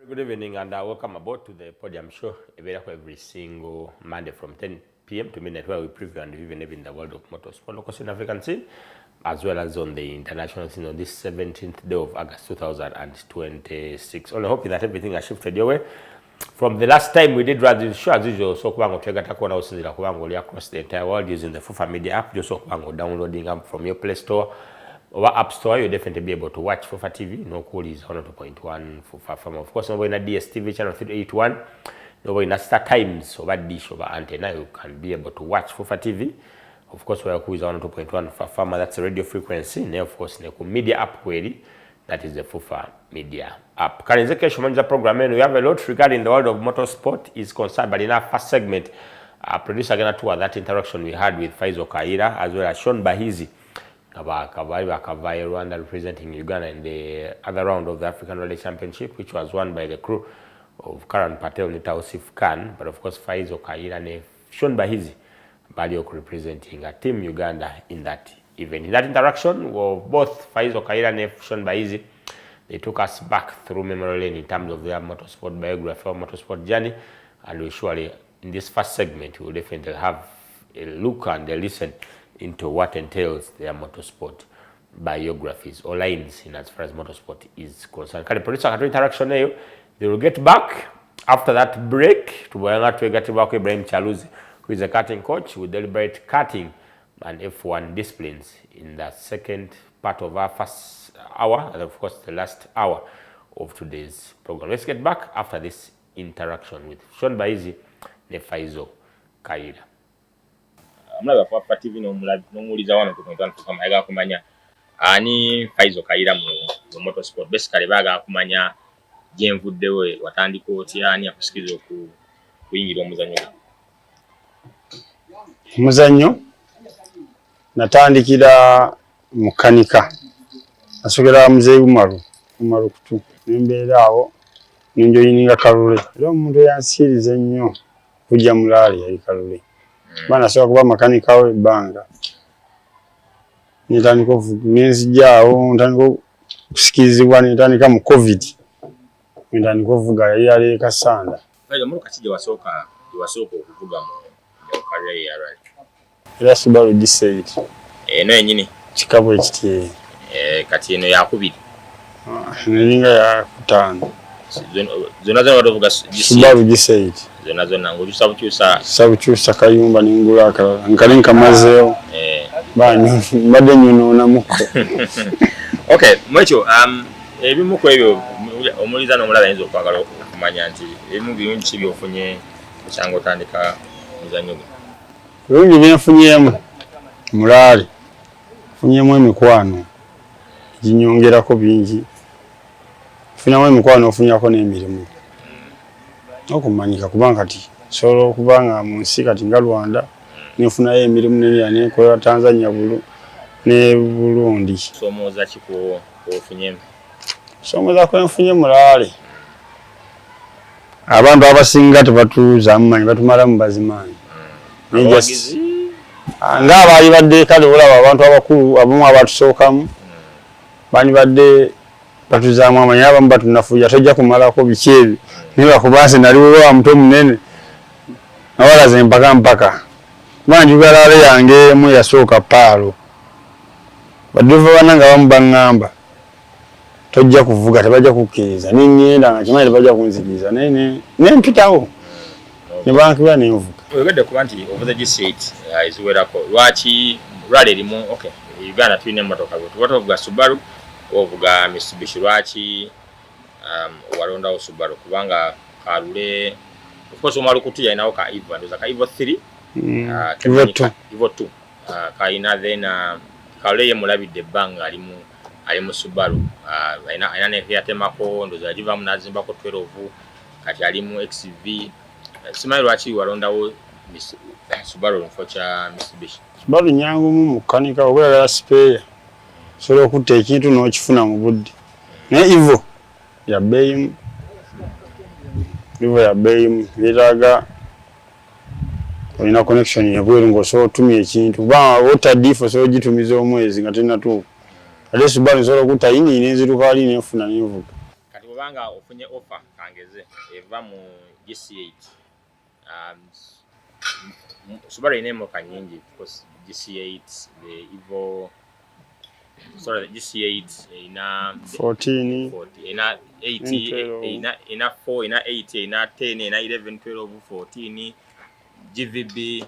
Good evening and welcome aboard to the Podium show every single Monday from 10 p.m. to midnight, where we preview and even in the world of motorsport, local in African scene, as well as on the international scene on this 17th day of August 2026. Only hoping that everything has shifted your way. From the last time we did run this show, as usual, so kubango tegata kuona usinzira kubango across the entire world using the FUFA Media app. Just so kubango downloading app from your Play Store or App Store, you'll definitely be able to watch FUFA TV. No cool is 102.1 FUFA from, of course, over in a DSTV channel 381. Over in a Star Times over dish over antenna, you can be able to watch FUFA TV. Of course, we're cool is 102.1 FUFA, that's a radio frequency. And of course, the media app query. That is the FUFA Media app. Karizeke program, we have a lot regarding the world of motorsport is concerned, but in our first segment, producer again to that interaction we had with FAISAL KAYIIRA as well as SHAWN BAHIZI, RWANDA representing Uganda in the other round of the African Rally Championship, which was won by the crew of Karan Patel, Nitausif Khan, but of course FAISAL KAYIIRA and SHAWN BAHIZI, Baliok representing Team Uganda in that event. In that interaction, both FAISAL KAYIIRA and SHAWN BAHIZI, they took us back through memory lane in terms of their motorsport biography or motorsport journey, and we surely, in this first segment, we will definitely have a look and a listen into what entails their motorsport biographies or lines in as far as motorsport is concerned. Can the producer interaction now? They will get back after that break to get back Ibrahim Chaluzi, who is a karting coach, will deliberate karting and F1 disciplines in the second part of our first hour, and of course the last hour of today's program. Let's get back after this interaction with SHAWN BAHIZI and FAISAL KAYIIRA. Mlaba FUFA TV n'omuliza wano ku ntano kama yaga kumanya ani FAISAL KAYIIRA mu motorsport. Basically baga kumanya jenvuddewo watandika otya ani akusikiriza kuyingira omuzannyo. Natandikira mukanika asogera muzee Umaru kutu nembeera awo ninjoyininga kalule era omuntu yansirize nnyo kujja mulali yali kalule bana soka kuba makanika we banga nitandika nenzijaawo ntandika kusikirizibwa nitandika mu covid nitandika kuvuga yali kasanda kale mu kakije wasooka okuvuga mu career ya rally. Era Subaru D8. No yenyini. Chikabu HT. Kati eno yakubiri. Nelinga ya kutano. Zona wadovuga Subaru D8. Zona ngujusa sabuchusa kayumba ningula nkalinka mazeo. Banyu mbade nyuno na muko. Okay, mwecho ebimu ku ebyo omuliza n'omulala yinza okwagala okumanya nti ebimu birungi byofunye ekyango otandika muzannyo gwe. Rungi byenfunyemu mulali funyemu emikwano ginyongerako bingi funamu emikwano ofunyako n'emirimu okumanyika kubanga kati solo okubanga mu nsi kati nga Rwanda nefunayo emirimu nekola Tanzania ne Burundi. Somoza kiko ofunyemu? Somoza ko enfunye mulali abantu abasinga tebatuuza amanyi batumala mu bazimanyi. Nga bali badde kale olaba abantu abakulu abamu abatusookamu bani badde batuzaamu amanyi abamu batunafuya tojja kumalako bikyebi niba kubanze naliwo wa muto munene nawalaze mpaka manjugalaale yange mu yasooka paalo baduva bananga bamu baŋŋamba tojja kuvuga tebajja kukkiriza neŋŋenda nga kimanyi tebajja kunzikiriza nempitawo ne bankibira nenvuga. Wegede kuba nti over the G8 iziwerako lwaki rally erimu okay Uganda tulina emmotoka tuwata ovuga Subaru ovuga Mitsubishi lwaki walondawo Subaru kubanga kalule of course omalukutu yalinawo ka Evo ndoza ka Evo 3 Evo 2 kayina then kalule ye mulabidde ebbanga alimu Subaru ayina ne yatemako ndoza yagivamu nazimbako 12 kati alimu XV. Simanyi lwaki walondawo Subaru mfocha Mitsubishi. Subaru nyangu mu mukanika obwera spare solo okutta ekintu n'okifuna mu budde ne Evo ya beyimu biraga olina connection yabweru ng'osobola otumya ekintu kubanga otadifo so ogitumiza omwezi nga tenatuuka ate Subaru nsobola okutta yini nenzituka wali nenfuna nenvuga. Kati bwanga ofunye offer kangeze eva mu GC8 Subaru ine motoka nyingi because GC8 the Evo sorry GC8 ina 14 ina 80 ina 4 ina 8 ina 10 ina 11 12 14 GVB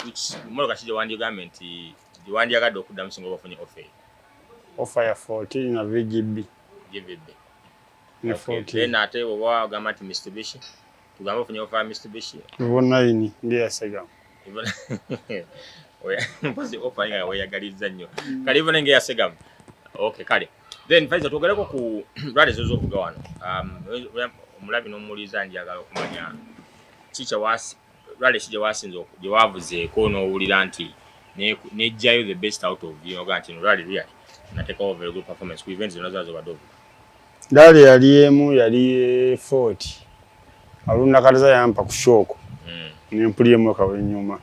which motoka kije wandi government wandi akado okudamu singo bafunye offer ya 14 na VGB ni 14 then ate oba gama ti Mitsubishi tugamba ofunye offer Mitsubishi Evo 9 ndiye yasegamu oya mpazi offer nga wayagaliza nnyo kali Evo nenge yasegamu okay kale then FAISAL tugereko ku rally zozo kuga wano omulabi n'omuliza njagala okumanya chicha wasi rally shije wasinzo je wavuze ko no wulira nti ne jayo the best out of you ganti no rally really na take over very good performance ku events zinazo badovu rally yali 40 alunda kaliza yampa ku shoko nempulye mwaka wenyuma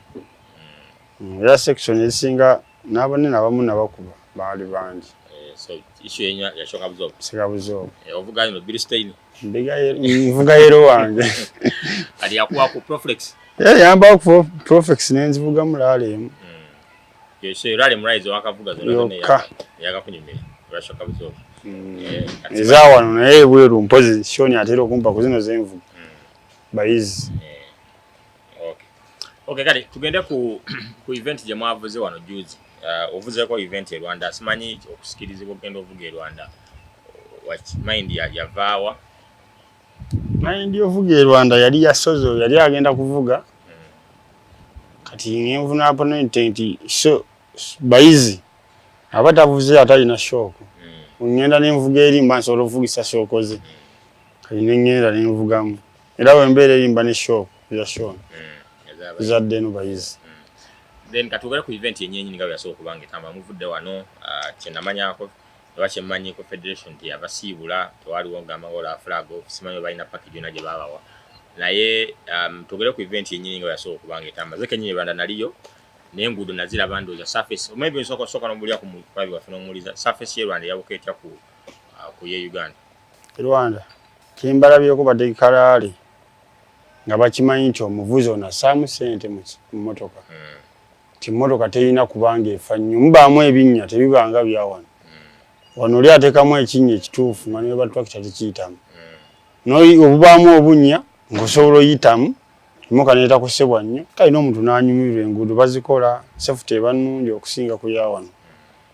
ya section esinga nabone nabamu nabakuba bali bandi so issue yenya ya shoka buzo sikabuzo ovuga no Bilstein mvuga yero wange ali yakuwa ku Proflex yamba ku Proflex nenzivuga mulale yeshe rally mraizo wakavuga zone yakakunyimira bashoka buzo ezawa naye bweru mpozi shoni atero kumpa kuzino zenvu bahizi okay kale tugende ku event je mwavuze wano juzi ovuze ko event e Rwanda simanyi okusikirizibwa ogenda ovuga e Rwanda what mind ya vawa mind ovuga e Rwanda yali yasozo yali agenda kuvuga kati nyenvuna opponent so bahizi abatavuze atalina shoko ngenda nemvuga eri mbansolo vugisa shokoze kali ngenda nemvugamu era wembere eri mbane shoko ya SHAWN zadde no bahizi then katugera ku event yenyenyi ninga yasoka kubange tamba muvudde wano kyenamanyako lwache manyi ko federation ti abasibula twali wonga amagola flag simanyo balina package naje babawa naye tugere ku event yenyenyi ninga yasoka kubange tamba zeke nyenyi banda naliyo nengudo nazira bando za surface maybe nsoko soka no mulia ku kwabi wafuna muliza surface ye Rwanda yabuketya ku ye Uganda Rwanda kimbala byoko badekalali nga bakimanyi nti omuvuzi ona samu sente mu motoka timotoka teyina kubanga efanyu mbamu ebinnya tebibanga byawana wano lya tekamu ekinnya ekituufu nga ne batwakita tekiyitamu no obubamu obunya ngosobola oyitamu moka neta kusebwa nnyo kalina omuntu n'anyumirwa enguudo bazikola safety ebannungi okusinga ku yawana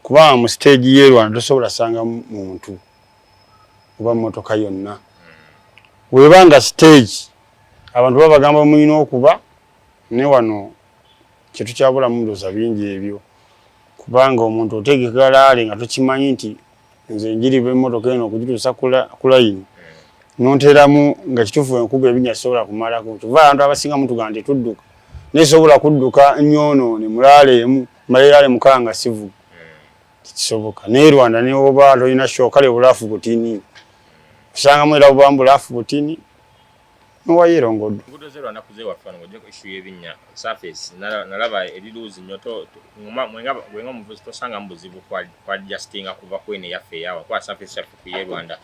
kubanga mu stage ye Rwanda tosobola sanga muntu oba motoka yonna webanga stage abantu babagamba mulina okuba ne wano kitu kyabula mundoza bingi ebyo kubanga omuntu otegekala nga tokimanyi nti nze njiri be motoka eno okujitusa ku line nonteramu nga kitufu enkuba ebinya sobola kumala ko tuva abantu abasinga muntu gandi tudduka nesobola kudduka nyono ne mulale malale mukanga sivu kisoboka ne Rwanda ne oba loina shokale bulafu butini usanga mwera bubambu lafu butini Wayirongo ngudo zero nakuze wafana ngoje ko issue yebinya surface nalaba eliluzi nyoto mwenga muvuzi tosanga mbuzibu kwa adjustinga kuva kwene yafe yawa kwa surface yafe ku Rwanda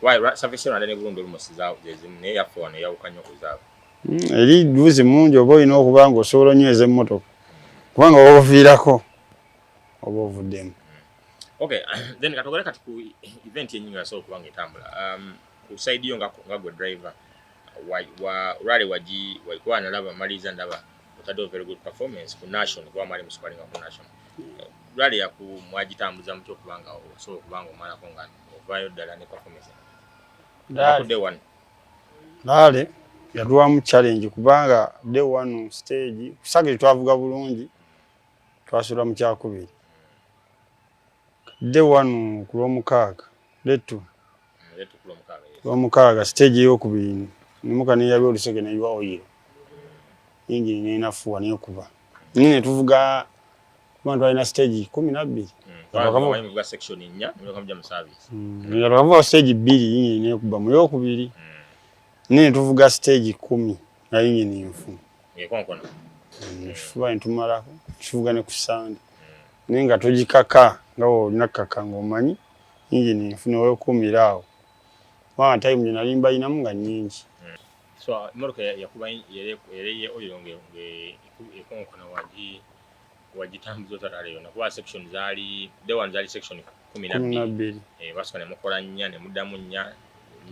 why surface Rwanda ne Burundi olumusiza zezimne yafe wano yawukanya okuzaba eliluzi mungi obo ino okubanga osobola nyweze motoka kubanga obuvirako obuvuddemu okay then katogera kati ku event yenyinga so kubanga etambula ku side yo ngagwe driver wa rally waji walikuwa analaba maliza ndaba utado very good performance ku national kwa mali musikalinga ku national rally ya ku mwajitambuza mcho kubanga so kubanga mara konga vayo dala ne performance day one rally yadwa mu challenge kubanga day one stage kusage twavuga bulungi twasura mu kyakubiri day one ku lomukaaga day two ku lomukaaga stage yo kubiri nimuka ne yabyo lusege ne yiwa oyiro ingi ne nafuwa ne kuba nine tuvuga bantu ina stage 12 bakava mu section nya nimuka mja mu service bakava stage 2 ingi ne kuba mu yo kubiri nine tuvuga stage 10 na ingi ne mfu yekonkona fuba ntumala tuvuga ne kusanda ninga tujikaka ngawo nakaka ngomanyi ingi ne mfu ne yo kumirawo Wa time nina limba inamu nga nyingi. So motoka yakuba yere oyo nge ikonkona wagitambuzo tataleyo nakuba section zali the one zali section 12 basukane mukola nnya ne mudamu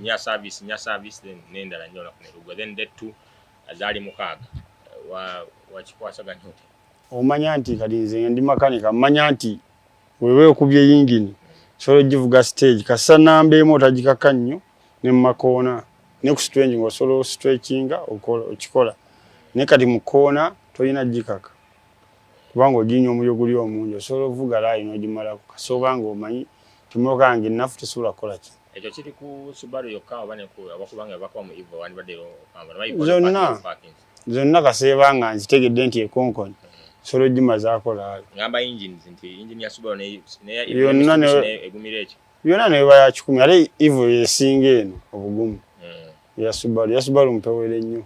nya service then nendala nnyo na kunerugo then the two zali mukaaga wakikwasa ganyote omanya nti kali nze ndi makanika manya nti wewe okubye yingini solo givuga stage kasa nambe mota gikaka nnyo ne makona ne ku strange ngo solo stretchinga okikola ne kati mukona tolina gikaka kubanga oginyo omulyo guli omunjo solo vuga layi no gimala kasobanga omanyi kimoka ngi nafu tesula kola ki ekyo kiri ku Subaru yokka abane ku abakubanga bakwa mu Evo wani badero kamba zonna kasebanga nzitegedde nti ekonkoni solo gimaza akola ngamba engines nti engine ya Subaru ne yonna ne egumireke yonna ne baya 10 ale Evo yesinga eno obugumu ya Subaru mpewere nnyo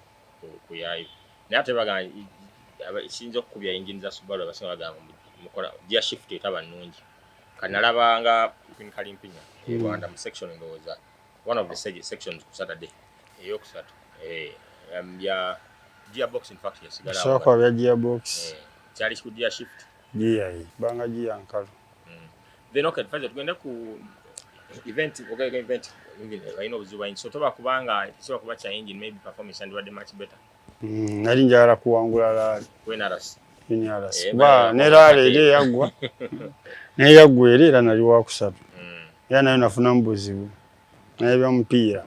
kuyayo nate baga sinzo kubya engine za Subaru abasinga bagamba mukola gear shift etaba nnungi kanalabanga kalimpinga Rwanda mu section ndoza one of the sections ku Saturday eyokusatu ya gearbox in fact yasigala so kwa ya gearbox cyali ku gear shift gear banga gear nkalo then okay faza tugenda ku event ngine bayino buzuba in so toba kubanga so kuba cha engine maybe performance and wade much better nali njara kuwangula la wenaras ba nerale ile yagwa ne yagwere era nali wa kusatu yana nafuna mbuzibu naye bya mpira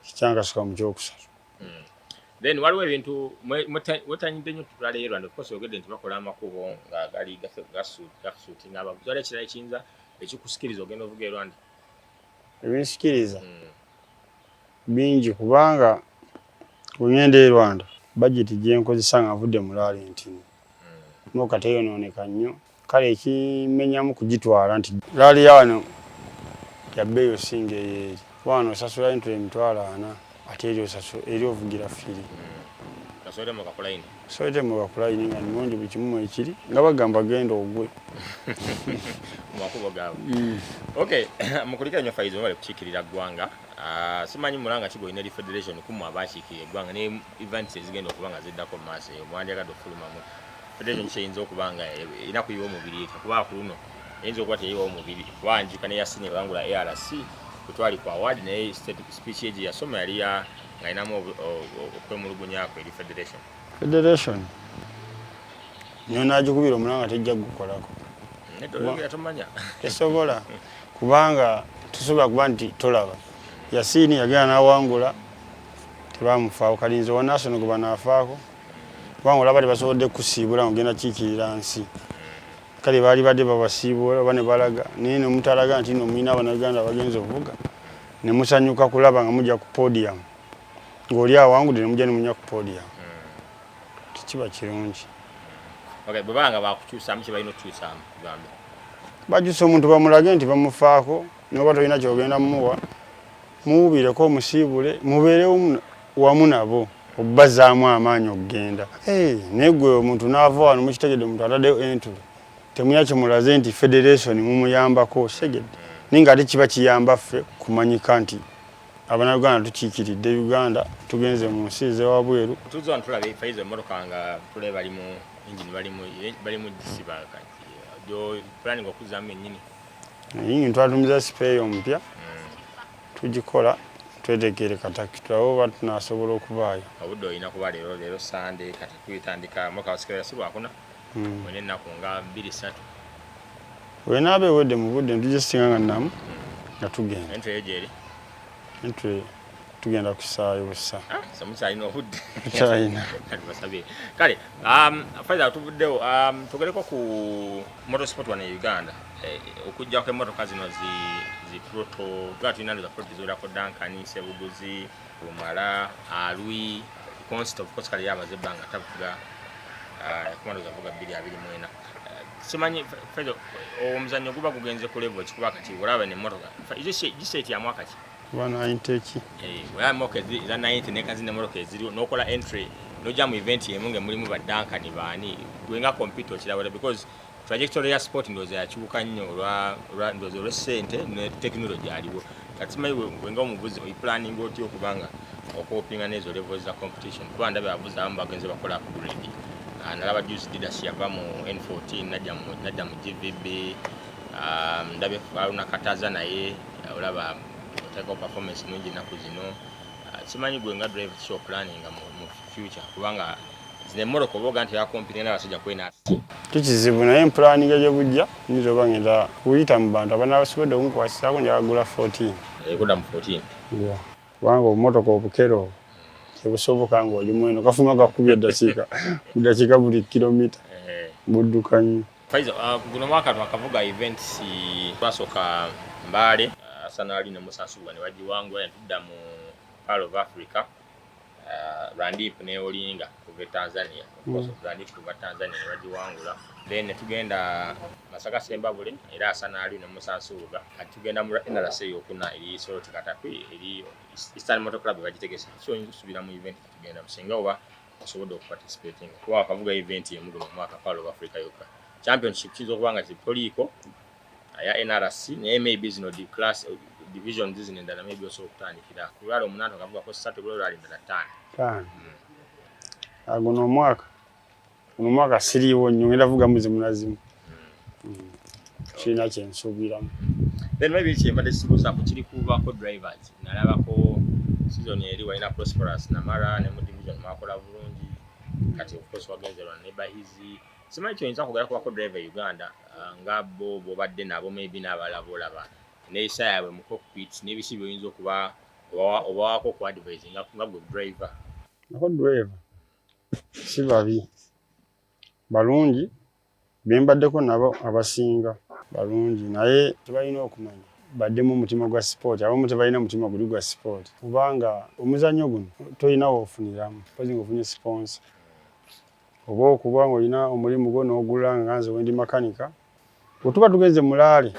kichanga sika mu kyokusatu then waliwo ebintu mwetanyidde nnyo tulale Rwanda of course ogedde nti bakola amakubo nga gali gasuuti ngaba zale kirala kinza ekikusikiriza ogenda ovuga e Rwanda ebinsikiriza bingi kubanga ugenda e Rwanda budget gyenkozesa nga avudde mu Lalentini nokateyo noneka nnyo kale ekimenyamu kugitwala nti lali yano yabbeeyo singa eyeri wano osasula entule emitwalo 4 ate eri osasula eri ovugira firi kasote mu kakulaini sote mu kakulaini nga nimonjo bikimu ekiri nga bagamba genda ogwe mwakubo gaabo okay mukulika nnyo Faizo wale kuchikirira gwanga simanyi mulanga kigo ine federation kumu abachikire gwanga ne events ezigenda okubanga ziddako maase omwandi agado fuluma mu federation kyinzo okubanga inakuyiwa omubiri kuba kuluno enzo kwate yiwa omubiri wanji kane yasine bangula ARC kutwali kwa award ne state speech eji ya soma yali ya ngainamo okwemulugunya ko eri federation nyona ajukubira omulanga tejja gukolako nedo yatomanya esobola kubanga tusobola kuba nti tolaba Yasini yagenda nawangula tebamufaawo kalinze wa national kuba nafaako kubanga olaba tebasobodde kusiibula ngenda kikirira nsi kale bali badde babasiibula bane balaga nene mutalaga nti no mwina Abannayuganda bagenze ovuga ne musanyuka kulaba nga mujja ku podium ng'oli awangudde ne mujja ne munya ku podium kiba kirungi okay babanga bakukyusa mki balino kyusa gambe bajusa omuntu bamulage nti bamufaako noba tolina kyogenda mumuwa muwubireko omusiibule mubeere wamu nabo obbazaamu amaanyi okugenda negwe omuntu naava wano mukitegedde omuntu ataddeyo entule temunya kimulaze nti federation mumuyambako segedde ninga ate kiba kiyamba ffe kumanyika nti Abannayuganda tukiikiridde Uganda tugenze mu nsi zewabweru tuzo ntulabe Faizo emotoka nga tule bali mu engine bali mu disiba kati jo planning okuzamu ennyini yingi twatumiza spray ompya tujikola twetegere katakitwa oba tunasobola okubaayo obudde olina kuba leero Sunday kati tuyitandika moka wasikira sibu akuna wene nakunga 2-3 wenabe wedde mu budde tujisinga nga namu nga tugenda entwe ejeri entwe tugenda kusaayo busa samusa alina obudde China basabe kale Faiza tuvuddeo tugereko ku motorsport wana Uganda okujja kwa motoka zino zi proto gatu inando za proto zola ko Dankani Sebuguzi Lumala Alwi constant of course kali yamaze banga tavuga komando za vuga 224 simanyi Faiza omuzanyo guba gugenze ku level kikuba kati olaba ne motoka giseti ya mwaka ki bana inteki waya moke za 90 neka zine motoka eziri nokola entry no jam event yemunge mulimu ba Dankani bani gwenga compete okirabala because trajectory ya sport ndoza yakibuka nnyo olwa ndozo lw'essente ne technology aliwo kati mai wenga omuvuzi planning otyo okubanga okopinga nezo levels za competition kuba ndabe avuza amba bagenze bakola upgrade nalaba juice leadership yava mu N14 najja mu GVB ndabe baluna kataza naye olaba otaka performance nungi naku zino simanyi gwe nga drive show planning mu future kubanga zine Morocco boga nti yakompete n'abasajja kwena kikizibu naye planning ejo bujja nizo bangenda kuyita mu bantu abana basobodde okunkwasako njagagula 14 ekoda mu 14 yeah kubanga obumotoka obukero tebusoboka ng'oli mweno kafuma gakubya eddakiika buli kilomita buddukanye FAISAL guno mwaka twakavuga events twasoka Mbale Sanali ne Musasuwa ne bagiwangula ntudda mu Pearl of Africa Randip ne Olinga kuva Tanzania Randip kuva Tanzania ne bagiwangula then tugenda Masaka Sembabule era Sanali ne Musasuwa tugenda mu NRC yokuna eri solo tikatapi eri Eastern Motor Club bagitegesa so nsubira mu event tugenda musinga oba osobola okuparticipating kwa kavuga event ye muguno mwaka Pearl of Africa yoka championship kizo kubanga kitoliko ya NRC ne maybe zino di class division zizine ndala maybe also okutandikira kulalo munano kavuga ko satu kulo ali ndala 5 aguno mwaka siriwo nyongera vuga muzi munazimu china chensubira then maybe chembade sibusa kuchiri kuva ko drivers nalaba ko season eri waina prosperous na mara ne mu division makola bulungi kati of course wagenzerwa ne BAHIZI simanyi kyoyinza kugala ko driver Uganda ngabo bobadde nabo maybe n'abalabola ba neisa yawe mu cockpit n'ebisi byoyinza okuba oba ko advising ngabo driver nako driver sibabi balungi bembaddeko nabo abasinga balungi naye tubalina okumanya baddemu mutima gwa sport abamu tebalina mutima guli gwa sport kubanga omuzannyo guno toyinawo ofuniramu pozi ngofunye sponsor oba okubanga olina omulimu gwo n'ogula nga nze wendi makanika bwetuba tugenze mulaale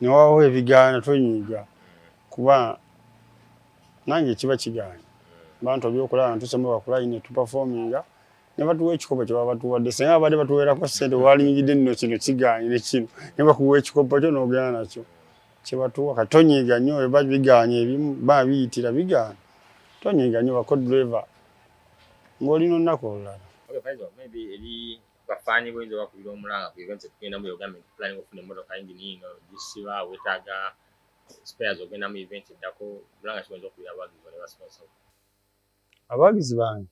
newawo ebigaana tonyiiga kuba nange kiba kigaana bantu ebyokulaba ntusema bakula ine tuperforminga ne batuwa ekikopo kye baba batuwadde senga badde batuweerako ssente waalinyigidde nno kino kigaanye ne kino ne bakuwa ekikopo kyo n'ogenda nakyo kye batuwa katonyiiga nnyo eba bigaanye ebimu babiyitira bigaana tonyiiga nnyo bako driver ng'olina olunaku olulala. Okay, FAISAL, maybe eri bafani boyinza bakubira omulanga ku events tugenda mu Uganda planning okufuna emmotoka engine gisiba wetaaga spares ogenda mu event eddako bulanga kiwinza okubira abagizi ne basponsor abagizi bange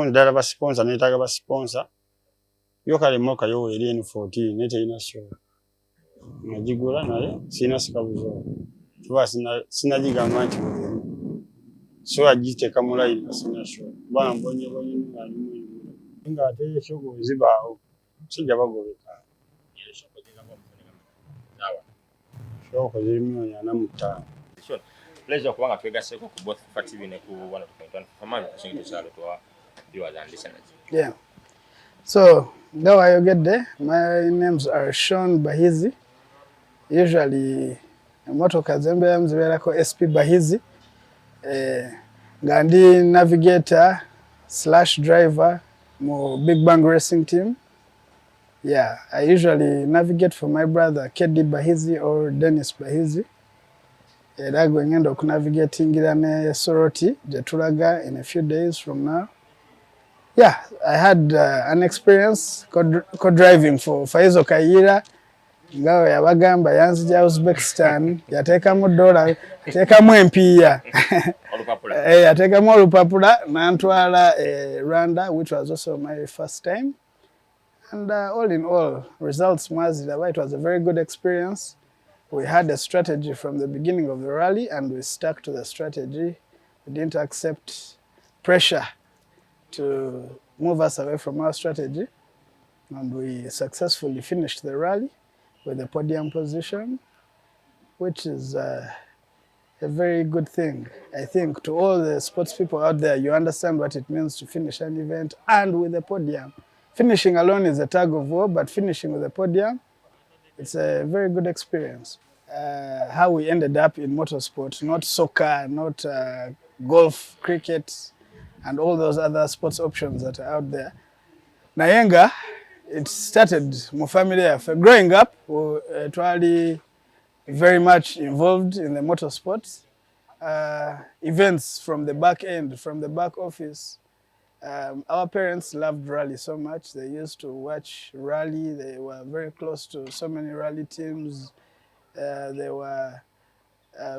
ddala basponsor neetaaga basponsor yo kale emmotoka yo eri N14 neteyina show nagigula naye sina sikabuzo kuba sinagigamba nti so agiteeka mu line sina show bana mbonye nga ate ekyogo zibaawo kijja bagobeka shoko ziri $45,000. Pleasure kubanga twegaseko ku both FATV ne ku 1.1 family kusinga tusalo twa viewers and listeners. Yeah. So, now I get there. My names are SHAWN BAHIZI. Usually, motoka zembe mzibera ko SP BAHIZI. Gandi navigator / driver mo Big Bang Racing team. Yeah, I usually navigate for my brother KD BAHIZI or Dennis BAHIZI. Era gwengenda okunavigatingira ne Soroti jetulaga in a few days from now. Yeah, I had an experience co-driving for FAISAL KAYIIRA. Ngawe yabagamba yanzija Uzbekistan yateekamu $, yateekamu empiya yateekamu olupapula nantwala RWANDA, which was also my first time. And all in all, results mwaziraba, it was a very good experience. We had a strategy from the beginning of the rally and we stuck to the strategy. We didn't accept pressure to move us away from our strategy. And we successfully finished the rally with a podium position, which is a very good thing. I think to all the sports people out there, you understand what it means to finish an event and with a podium. Finishing alone is a tug of war, but finishing with a podium, it's a very good experience. How we ended up in motorsport, not soccer, not golf, cricket, and all those other sports options that are out there. Nayenga, it started my family. Growing up, twali very much involved in the motorsports. Events from the back end, from the back office. Our parents loved rally so much. They used to watch rally. They were very close to so many rally teams. They were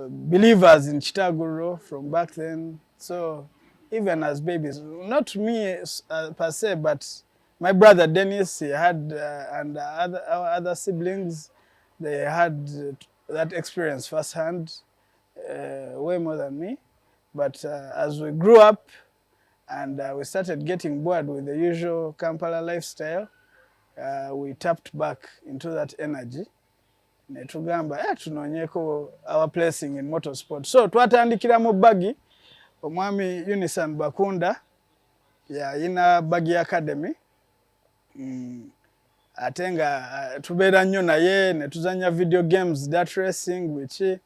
believers in Chitaguro from back then. So even as babies, not me per se, but my brother Dennis, he had, and our other siblings, they had that experience firsthand, way more than me. But as we grew up and we started getting bored with the usual Kampala lifestyle, we tapped back into that energy. Netugamba tunonyeko our placing in motorsport. So twatandikira mu buggy omwami Unison Bakunda ina Buggy Academy. Atenga tubeera nnyo naye ne tuzanya video games, dirt racing biki.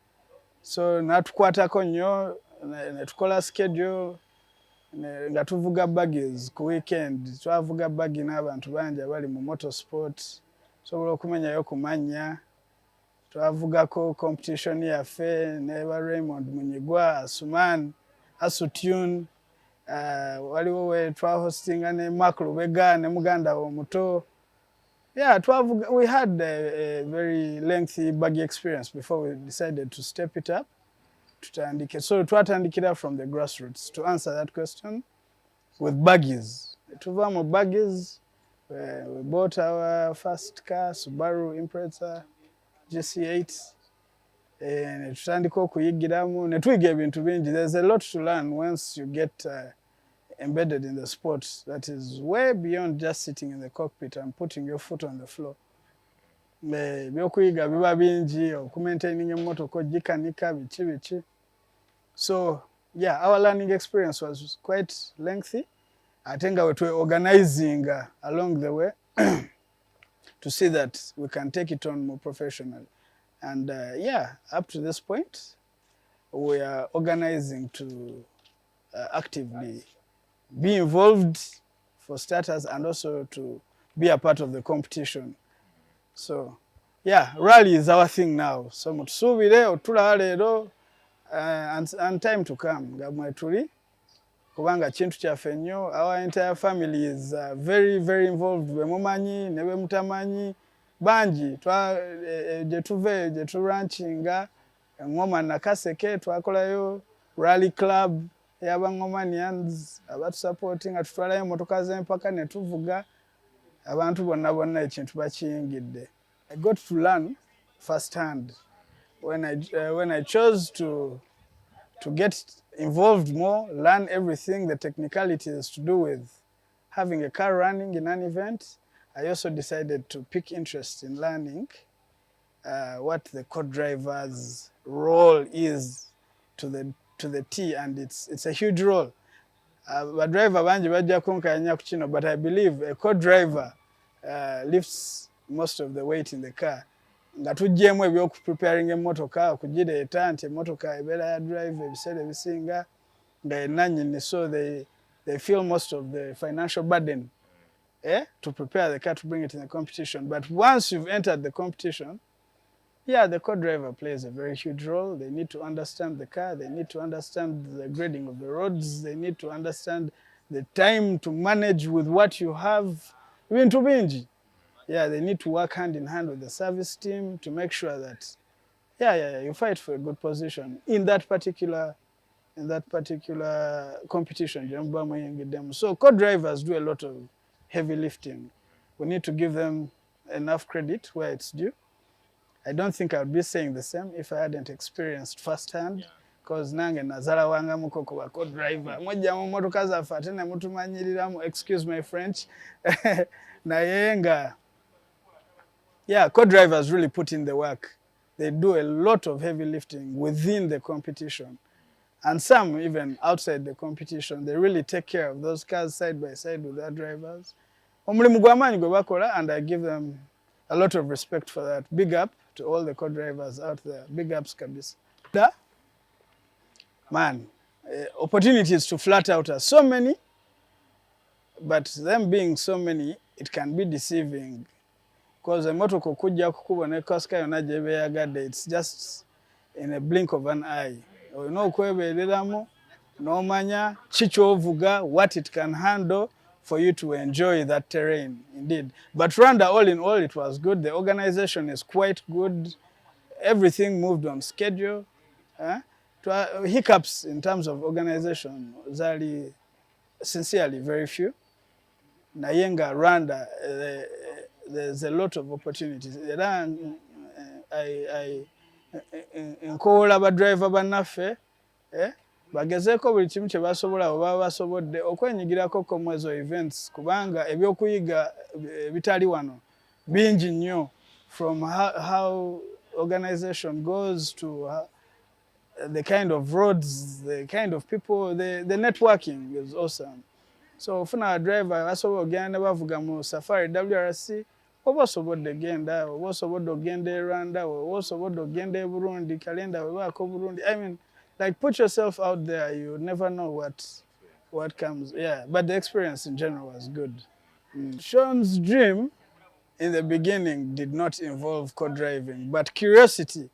So natukwatako nnyo ne tukola schedule nga tuvuga buggies ku weekend. Twavuga buggy n'abantu bangi abali mu motorsport. Sobola okumenyayo kumanya. Twavugako competition yaffe ne ba Raymond Munyigwa, Asuman, Asutune, waliwo we hostinga ne Mark Lubega ne muganda omuto. Yeah, we had a very lengthy buggy experience before we decided to step it up. So twatandikira from the grassroots. To answer that question, with buggies. Tuva mu buggies, we bought our first car, Subaru Impreza GC8, and tutandika okuyigiramu ne tuyiga ebintu bingi. There's a lot to learn once you get embedded in the sport that is way beyond just sitting in the cockpit and putting your foot on the floor. Byokuyiga biba bingi, okumaintaining emmotoka ogikanika biki. So yeah, our learning experience was quite lengthy. I think we were organizing along the way to see that we can take it on more professionally. And yeah, up to this point, we are organizing to actively be involved for starters and also to be a part of the competition. So yeah, rally is our thing now. So mutusubire otula lero and time to come. Gamwetuli kubanga kintu kyaffe nnyo. Our entire family is very, very involved. Bemumanyi ne bemutamanyi bangi gye tuve gye turanchinga Ngoma Nakaseke twakolayo rally club y'Abangomanians abatusupporting atutwalayo motoka z'empaka ne tuvuga abantu bonna ekintu bakiyingidde. I got to learn firsthand when I chose to get involved more, learn everything, the technicalities to do with having a car running in an event. I also decided to pick interest in learning what the co-driver's role is to the T, and it's a huge role. But driver banji bajja kunkanya ku kino, but I believe a co-driver lifts most of the weight in the car. Nga tujjemu ebyoku preparing emmotoka okugireeta nti emmotoka ebeera ya drive ebiseera ebisinga nga enanyini, so they feel most of the financial burden to prepare the car to bring it in the competition. But once you've entered the competition, yeah, the co-driver plays a very huge role. They need to understand the car, they need to understand the grading of the roads, they need to understand the time to manage with what you have. Bintu bingi. Yeah, they need to work hand in hand with the service team to make sure that, you fight for a good position in that particular competition. So co-drivers do a lot of heavy lifting. We need to give them enough credit where it's due. I don't think I would be saying the same if I hadn't experienced firsthand, because nange nazala wanga mukoko wa co-driver. Mmoja mu motoka zaffe ate ne mutumanyiriramu, excuse my French, nayenga. Yeah, co-drivers really put in the work. They do a lot of heavy lifting within the competition. And some even outside the competition. They really take care of those cars side by side with their drivers. Omulimu gw'amaanyi gwe bakola, and I give them a lot of respect for that. Big up to all the co-drivers out there. Big ups kabisa. Man, opportunities to flat out are so many, but them being so many, it can be deceiving. because emotoka okujja kukubona kasika yonna gy'eba eyagadde, it's just in a blink of an eye. Olina okwebeereramu n'omanya ki ky'ovuga, what it can handle for you to enjoy that terrain, indeed. But Rwanda, all in all, it was good. The organization is quite good. Everything moved on schedule. Hiccups in terms of organization, zali sincerely very few. Nayenga Rwanda, there's a lot of opportunities. I nkola abadriver bannaffe bagezeeko buli kimu kye basobola oba basobodde okwenyigirako ko mu ezo events kubanga ebyokuyiga bitali wano bingi nnyo, from how organization goes to the kind of roads, the kind of people, the networking is awesome. So ofuna driver basobola ogenda bavuga mu Safari WRC, oba osobodde genda, oba osobodde ogenda e Rwanda, oba osobodde ogenda e Burundi, kalenda webaako Burundi. I mean, like, put yourself out there, you never know what comes. Yeah, but the experience in general was good. Sean's dream in the beginning did not involve co-driving, but curiosity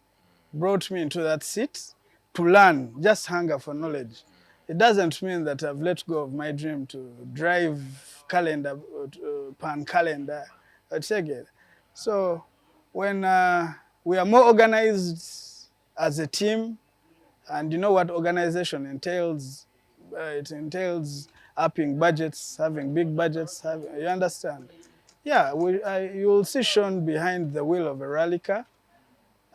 brought me into that seat to learn, just hunger for knowledge. It doesn't mean that I've let go of my dream to drive calendar, pan calendar, etc. So when we are more organized as a team, and you know what organization entails, it entails upping budgets, having big budgets, you understand? Yeah, you will see Sean behind the wheel of a rally car,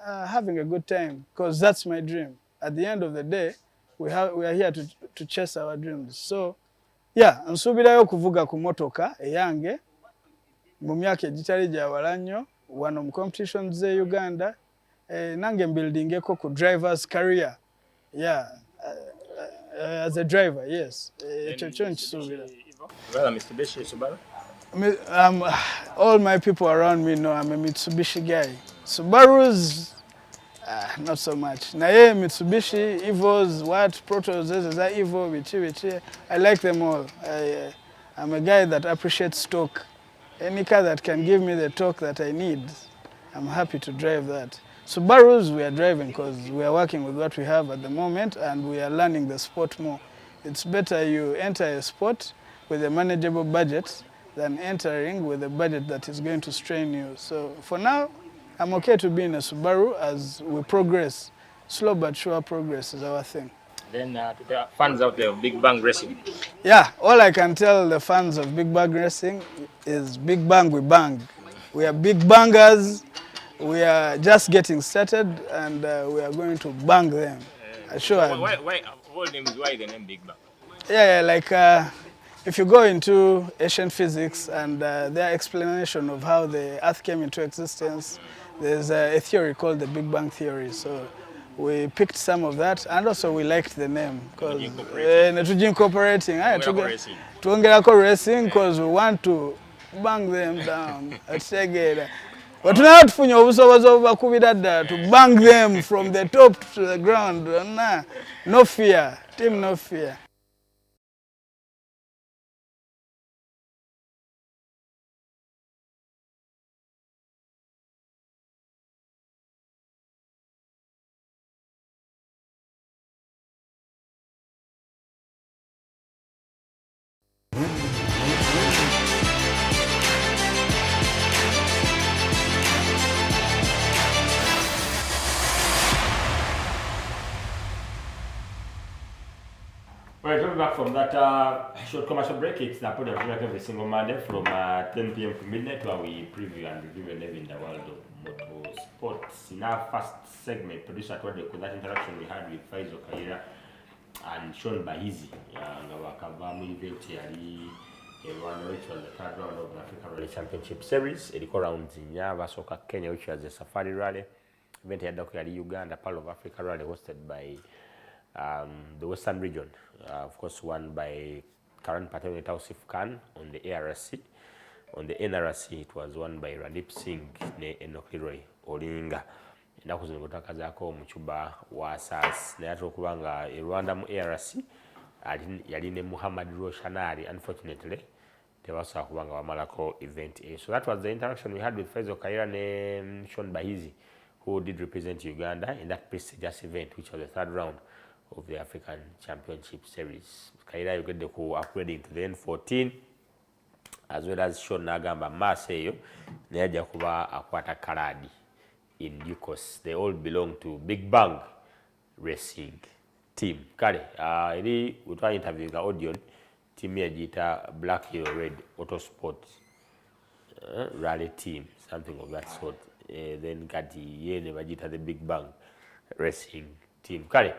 having a good time, because that's my dream. At the end of the day, we are here to chase our dreams. So, yeah, nsuubirayo okuvuga ku motoka eyange mu myaka egitali gya wala nnyo wano mu competitions ze Uganda, nange mbuildingeko ku driver's career. Yeah, as a driver, yes. Ekyo nkisuubira. Well, Mitsubishi, Subaru? All my people around me know I'm a Mitsubishi guy. Subarus, not so much. Naye Mitsubishi, Evos, what, Protos, Evo, Bichi, I like them all. I'm a guy that appreciates torque. Any car that can give me the torque that I need, I'm happy to drive that. Subarus, we are driving because we are working with what we have at the moment and we are learning the sport more. It's better you enter a sport with a manageable budget than entering with a budget that is going to strain you. So for now, I'm okay to be in a Subaru as we progress. Slow but sure progress is our thing. Then to the fans out there of Big Bang Racing. Yeah, all I can tell the fans of Big Bang Racing is Big Bang, we bang. We are big bangers. We are just getting started and we are going to bang them. Assured. Why the name Big Bang? Yeah, like if you go into ancient physics and their explanation of how the Earth came into existence, there's a theory called the Big Bang theory. So we picked some of that, and also we liked the name because incorporating because we want to bang them down. But now tufunye obusobozi obubakubira ddala to bang them from the top to the ground. No fear, team, no fear. Right, coming back from that short commercial break, it's the Podium every single Monday from 10 p.m. to midnight where we preview and review and live in the world of motorsports. In our first segment, producer told you that interaction we had with FAISAL, KAYIIRA and SHAWN BAHIZI. Ngawakabamu event yali Rwanda, which was the third round of the African Rally Championship Series. Eriko rounds in Basoka, Kenya, which was the Safari Rally. Event yali Uganda, part of Africa Rally hosted by the Western region, of course, won by current Paternity Tausif Khan on the ARC. On the NRC, it was won by Randeep Singh ne Enokiroy Olinga. Ennaku zino gutakazaako omucuba wa SAS naye ate okuba nga Rwanda mu ARC yali ne Muhammad Roshanari. Unfortunately, tebasobola kubanga bamalako event eyo. So that was the interaction we had with FAISAL KAYIIRA and SHAWN BAHIZI, who did represent Uganda in that prestigious event, which was the third round of the African Championship Series. KAYIIRA yogedde ku upgrading to the N14, as well as SHAWN n'agamba maaso eyo naye ajja kuba akwata kaladi in due course. They all belong to Big Bang Racing team. Kale eri utwa interview ga audio team yagita Black Hero Red Motorsport rally team, something of that sort. Then kati ye ne bagita the Big Bang Racing team. Kale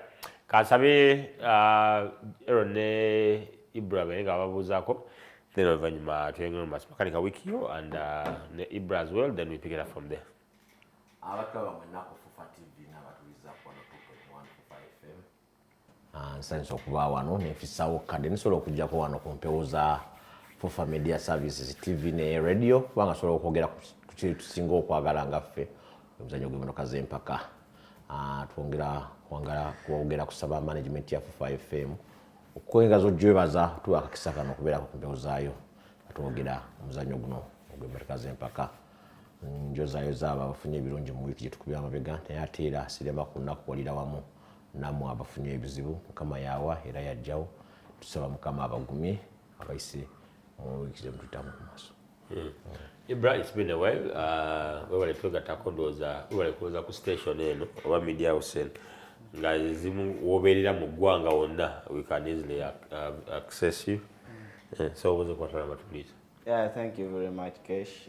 kasabe Aaron ne Ibra benga babuzaako, then oluvanyuma tuyengera mu makanika wiki yo and ne Ibra as well, then we pick it up from there. Abataba mwenako Fufa TV n'abatuliza kwa 2.1 Fufa FM. Nsanyiza okuba wano nefisawo kadde nisobola okujjako wano ku mpewo za Fufa Media Services TV ne radio, kubanga sobola okwogera ku kintu tusinga okwagala nga ffe omuzannyo gw'emmotoka z'empaka. Twongera kusaba management ya Fufa FM okwengaza ojwebaza tuwakakisa kano okubeera ku mpewo zaayo atwogera omuzannyo guno ogw'emmotoka z'empaka. Njozayo zaba bafunye ebirungi mu wiki gyetukubira amabega, naye ate era sirema ku nnaku walira wamu nammwe abafunye ebizibu. Mukama yaawa era yajjawo, tusaba Mukama abagumye abayise mu wiki zemututamu mu maaso. Ibra, it's been a while. Wewale twegattako ndowooza wewale kuloza ku station eno oba media house nga zimu wobeerera mu ggwanga wonna, we can easily access you. So obuze kukwatana amatuliza. Yeah, thank you very much, Kesh.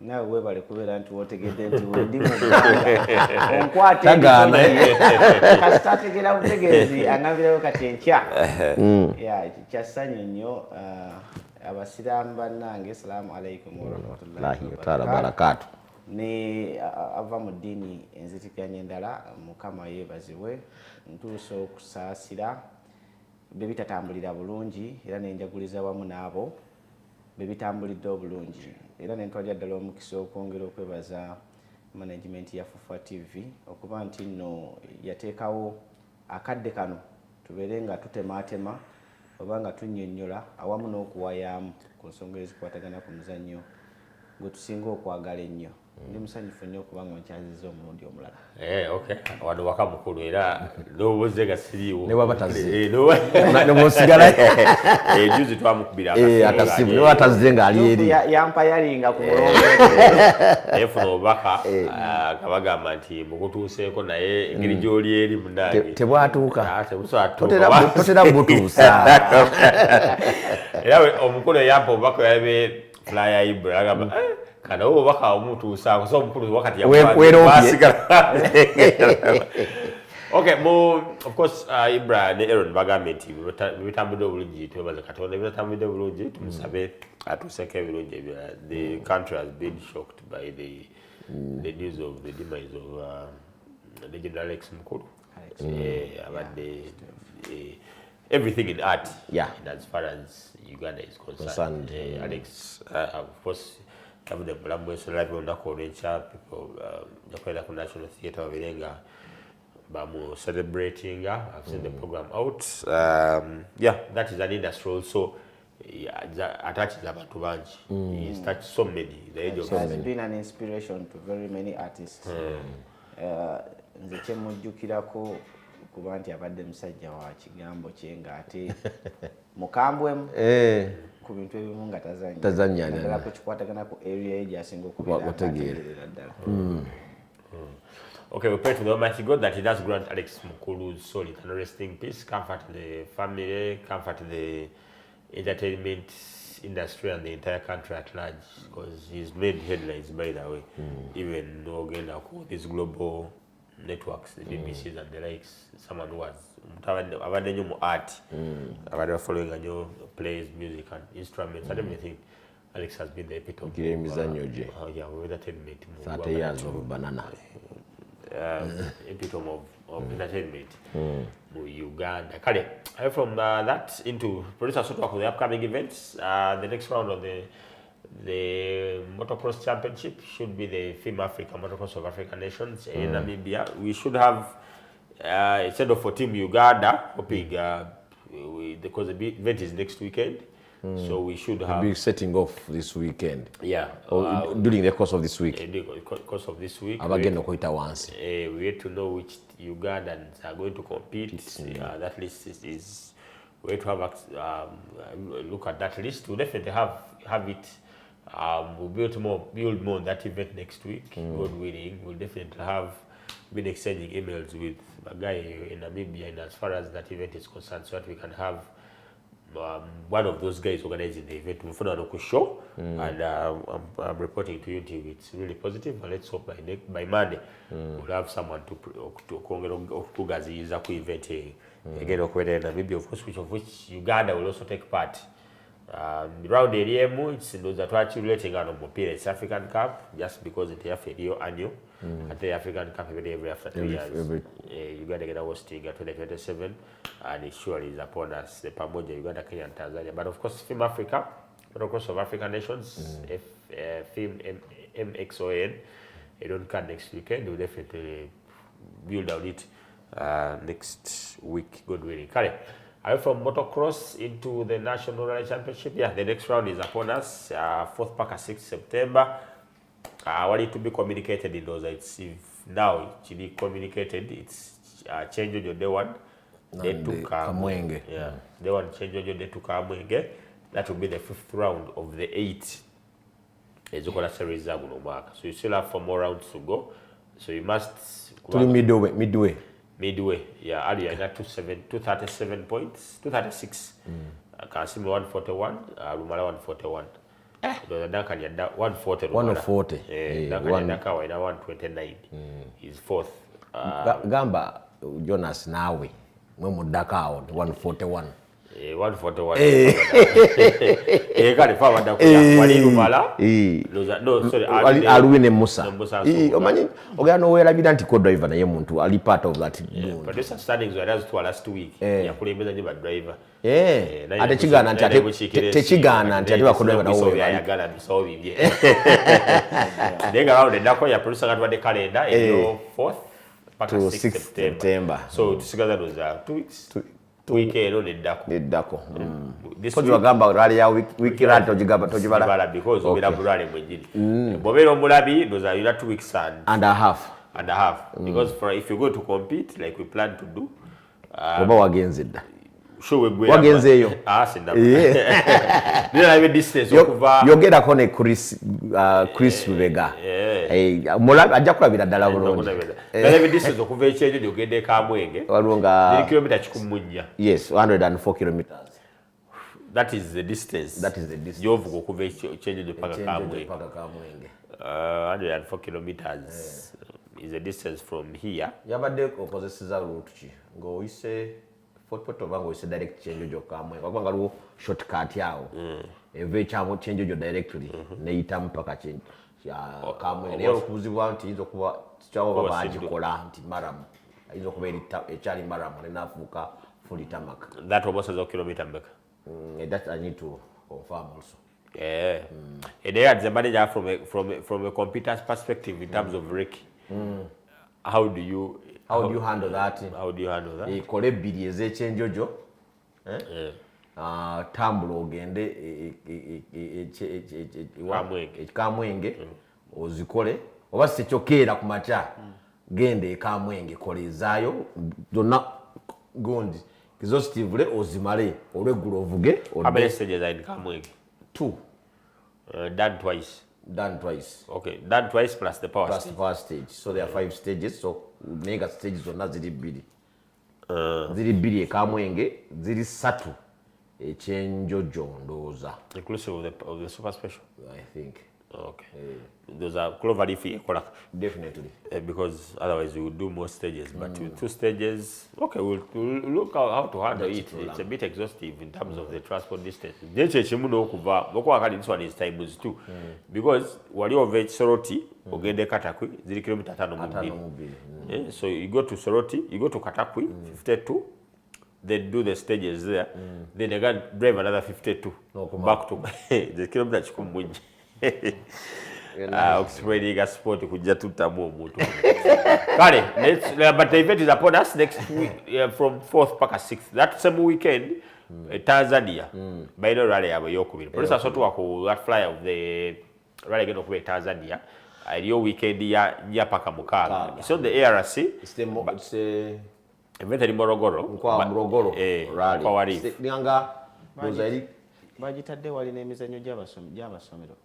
Nawe webale kubeera nti wotegedde nti wendi mu ggwanga onkwate kasita ategeera butegeezi angambirayo kati enkya. Kyassanyu nnyo. Abasiraamu bannange, salaamu alaikum warahmatullahi wabarakatuh. Ne ava mu ddiini enzitikanya endala, Mukama yeebazibwe. Ntuuse okusaasira be bitatambulira bulungi era nenjaguliza wamu n'abo be bitambulidde obulungi, era nentwalira ddala omukisa okwongera okwebaza management ya Fufa TV okuba nti nno yateekawo akadde kano tubeere nga tutemaatema oba nga tunnyonnyola awamu n'okuwayaamu ku nsonga ezikwatagana ku muzannyo gwe tusinga okwagala ennyo. Ndi musanyufu nnyo okubanga onkyazizza omulundi omulala. Okay. Wano waka mukulu era lowooze nga siriiwo. Ne waba tazze. Ne bw'osigala. Juzi twamukubira akasimu. Ne waba tazze ng'ali eri. Yampa yalinga ku mulongo. Efuna obubaka kabagamba nti mukutuuseeko naye engeri gy'oli eri munnange. Tebwatuuka. Totera butuusa. Era omukulu eyampa obubaka yabe flyer Ibra agamba kana obubaka omutuusaako, so omukulu wakati yasigala. Okay, of course Ibra ne Aaron bagambye nti bitambudde obulungi, twebaze Katonda bitambudde bulungi, tumusabe atuuseeko ebirungi. The country has been shocked by the news of the demise of Legend Alex Mukulu. Abadde everything in art, and as far as Uganda is concerned. Alex, of course, the Blambos live on people, the National Theatre of Irenga, Bamu celebrating. I've seen the program out. That is an industry also. Attaches about Tubanji. He's touched so many. The age of so has been an inspiration to very many artists. Nze kyemujjukirako kuba nti abadde musajja wa kigambo kye ng'ate mukambwemu ku bintu ebimu nga tazannya naddala ku kikwatagana ku area ye gy'asinga okubeera ategeerera ddala. Okay, we pray to the Almighty God that He does grant Alex Mukulu's soul eternal resting peace, comfort the family, comfort the entertainment industry and the entire country at large, because he's made headlines, by the way. Even again, these global networks, the BBCs and the likes, someone who has art, following new plays, music and instruments and everything. Alex has been the epitome of entertainment. 30 years of banana. Epitome of entertainment. Uganda. Kale, from that into producer sort of the upcoming events. The next round of the Motocross Championship should be the FIM Africa, Motocross of African Nations in Namibia. We should have instead of for Team Uganda, hoping because the event is next weekend. So we should have be setting off this weekend. Yeah. Or during the course of this week. In the course of this week. Abagenda kuita once. We have to know which Ugandans are going to compete. That list is we have to have look at that list. We'll definitely have it. We'll build more on that event next week. God willing, we'll definitely have been exchanging emails with a guy in Namibia, and as far as that event is concerned, so that we can have one of those guys organizing the event. We'll follow a show, and I'm reporting to you until it's really positive. And let's hope by Monday we'll have someone to gaziza ku event again in Namibia, of which Uganda will also take part. Round area it's those that are relating on it's African Cup just because it have a annual at the African Cup every after 2 years. Uganda get hosting at 2027 and it surely is upon us, the Pamoja, Uganda, Kenya and Tanzania. But of course FIM Africa, across of African nations, FIM MXON, they don't come next weekend, we'll definitely build on it next week, good willing. Kale. Away from motocross into the National Rally Championship, the next round is upon us, 4th Parker 6th September. I want it to be communicated in those. It's now it's communicated. It's change on day one. Day two Kamwenge. Yeah, day one change on day two Kamwenge. That will be the 5th round of the 8th. Series. So you still have 4 more rounds to go. So you must. Midway, yeah, earlier I got 237 points, 236. Kasimi 141, Rumala 141. The Duncan 140. 140. Duncan Daka 129. He's 4th. Gamba Jonas nawe mwe mudaka 141. 141. Kali fava ndako wali Rumala. No, sorry, Aluwine Musa. Omanyi ogano werabira nti co-driver naye muntu ali part of that. Producer standings were as to last week. Yakulembeza nje ba driver. Ate kigana nti ate techigana nti ate ba co-driver na wo yagala bisawo bibye. Denga round ndako ya producer gatwa de calendar in 4th to 6th September. So tusigaza those 2 weeks. Weekend neddako kozi wagamba rally ya wiki rally tojibala because obera bulale mwenjini bobera omulabi those are 2 weeks and a half because for if you go to compete like we plan to do oba wagenzedda show we wagenzeyo sinda nina ibe distance okuva yogera kone Chris Rubega mulabi ajja kulabira ddala bulungi ibe distance okuva ekyejo ogende Kamwenge walunga 3 km 100. Yes, 104 kilometers. That is the distance yovuga okuva ekyejo paka Kamwenge 104 kilometers is the distance from here. Yabadde okozeseza route ki ng'oyise foto bango ise direct change jo Kamwenge wakubanga luwo shortcut yawo eve chamo change jo directly neita mpaka change ya Kamwenge yalo kubuzibwa nti izo kuba chawo babagikola nti maramu izo kuba echali maramu nenafuka fully tarmac. That almost is a kilometer back. That I need to confirm also. Yeah. And they had the manager from a computer's perspective in terms of rake. How do you handle that? How do you handle that? Kole bidi ezechenjo jo. Tambulo ogende Kamwenge ozikole oba sekyokera ku macha gende Kamwenge kolezaayo donna gondi exhaustively ozimale olweggulo ovuge. How many stages are in Kamwenge? 2. Done twice. Okay, done twice plus the power stage. Power stage. So there are 5 stages. So mega stages zonna ziri bbiri. Ziri bbiri Kamwenge, ziri 3 ekyenjojo ndowooza. Inclusive of the super special? I think. Okay. Those are clover leaf equal. Definitely. Because otherwise we would do more stages. But with 2 stages, okay, we'll look how to handle it. It's a bit exhaustive in terms of the transport distance. This one is times 2. Because wali over Soroti, ogende Katakwi, 0 kilometer 5. So you go to Soroti, you go to Katakwi, 52. Then do the stages there. Then again drive another 52. Back to the kilometer. okuspreadinga sport kujja tuttamu omuntu kale but the event is upon us next week from 4th paka 6th that same weekend Tanzania baino rally yabwe yokubiri police asotuwa ku that flyer of the rally geno kuba Tanzania iliyo weekend ya paka mukaga so the ARC it's event in Morogoro kwa Morogoro rally kwa wari nianga dozairi bagitadde wali n'emizannyo gy'abasomero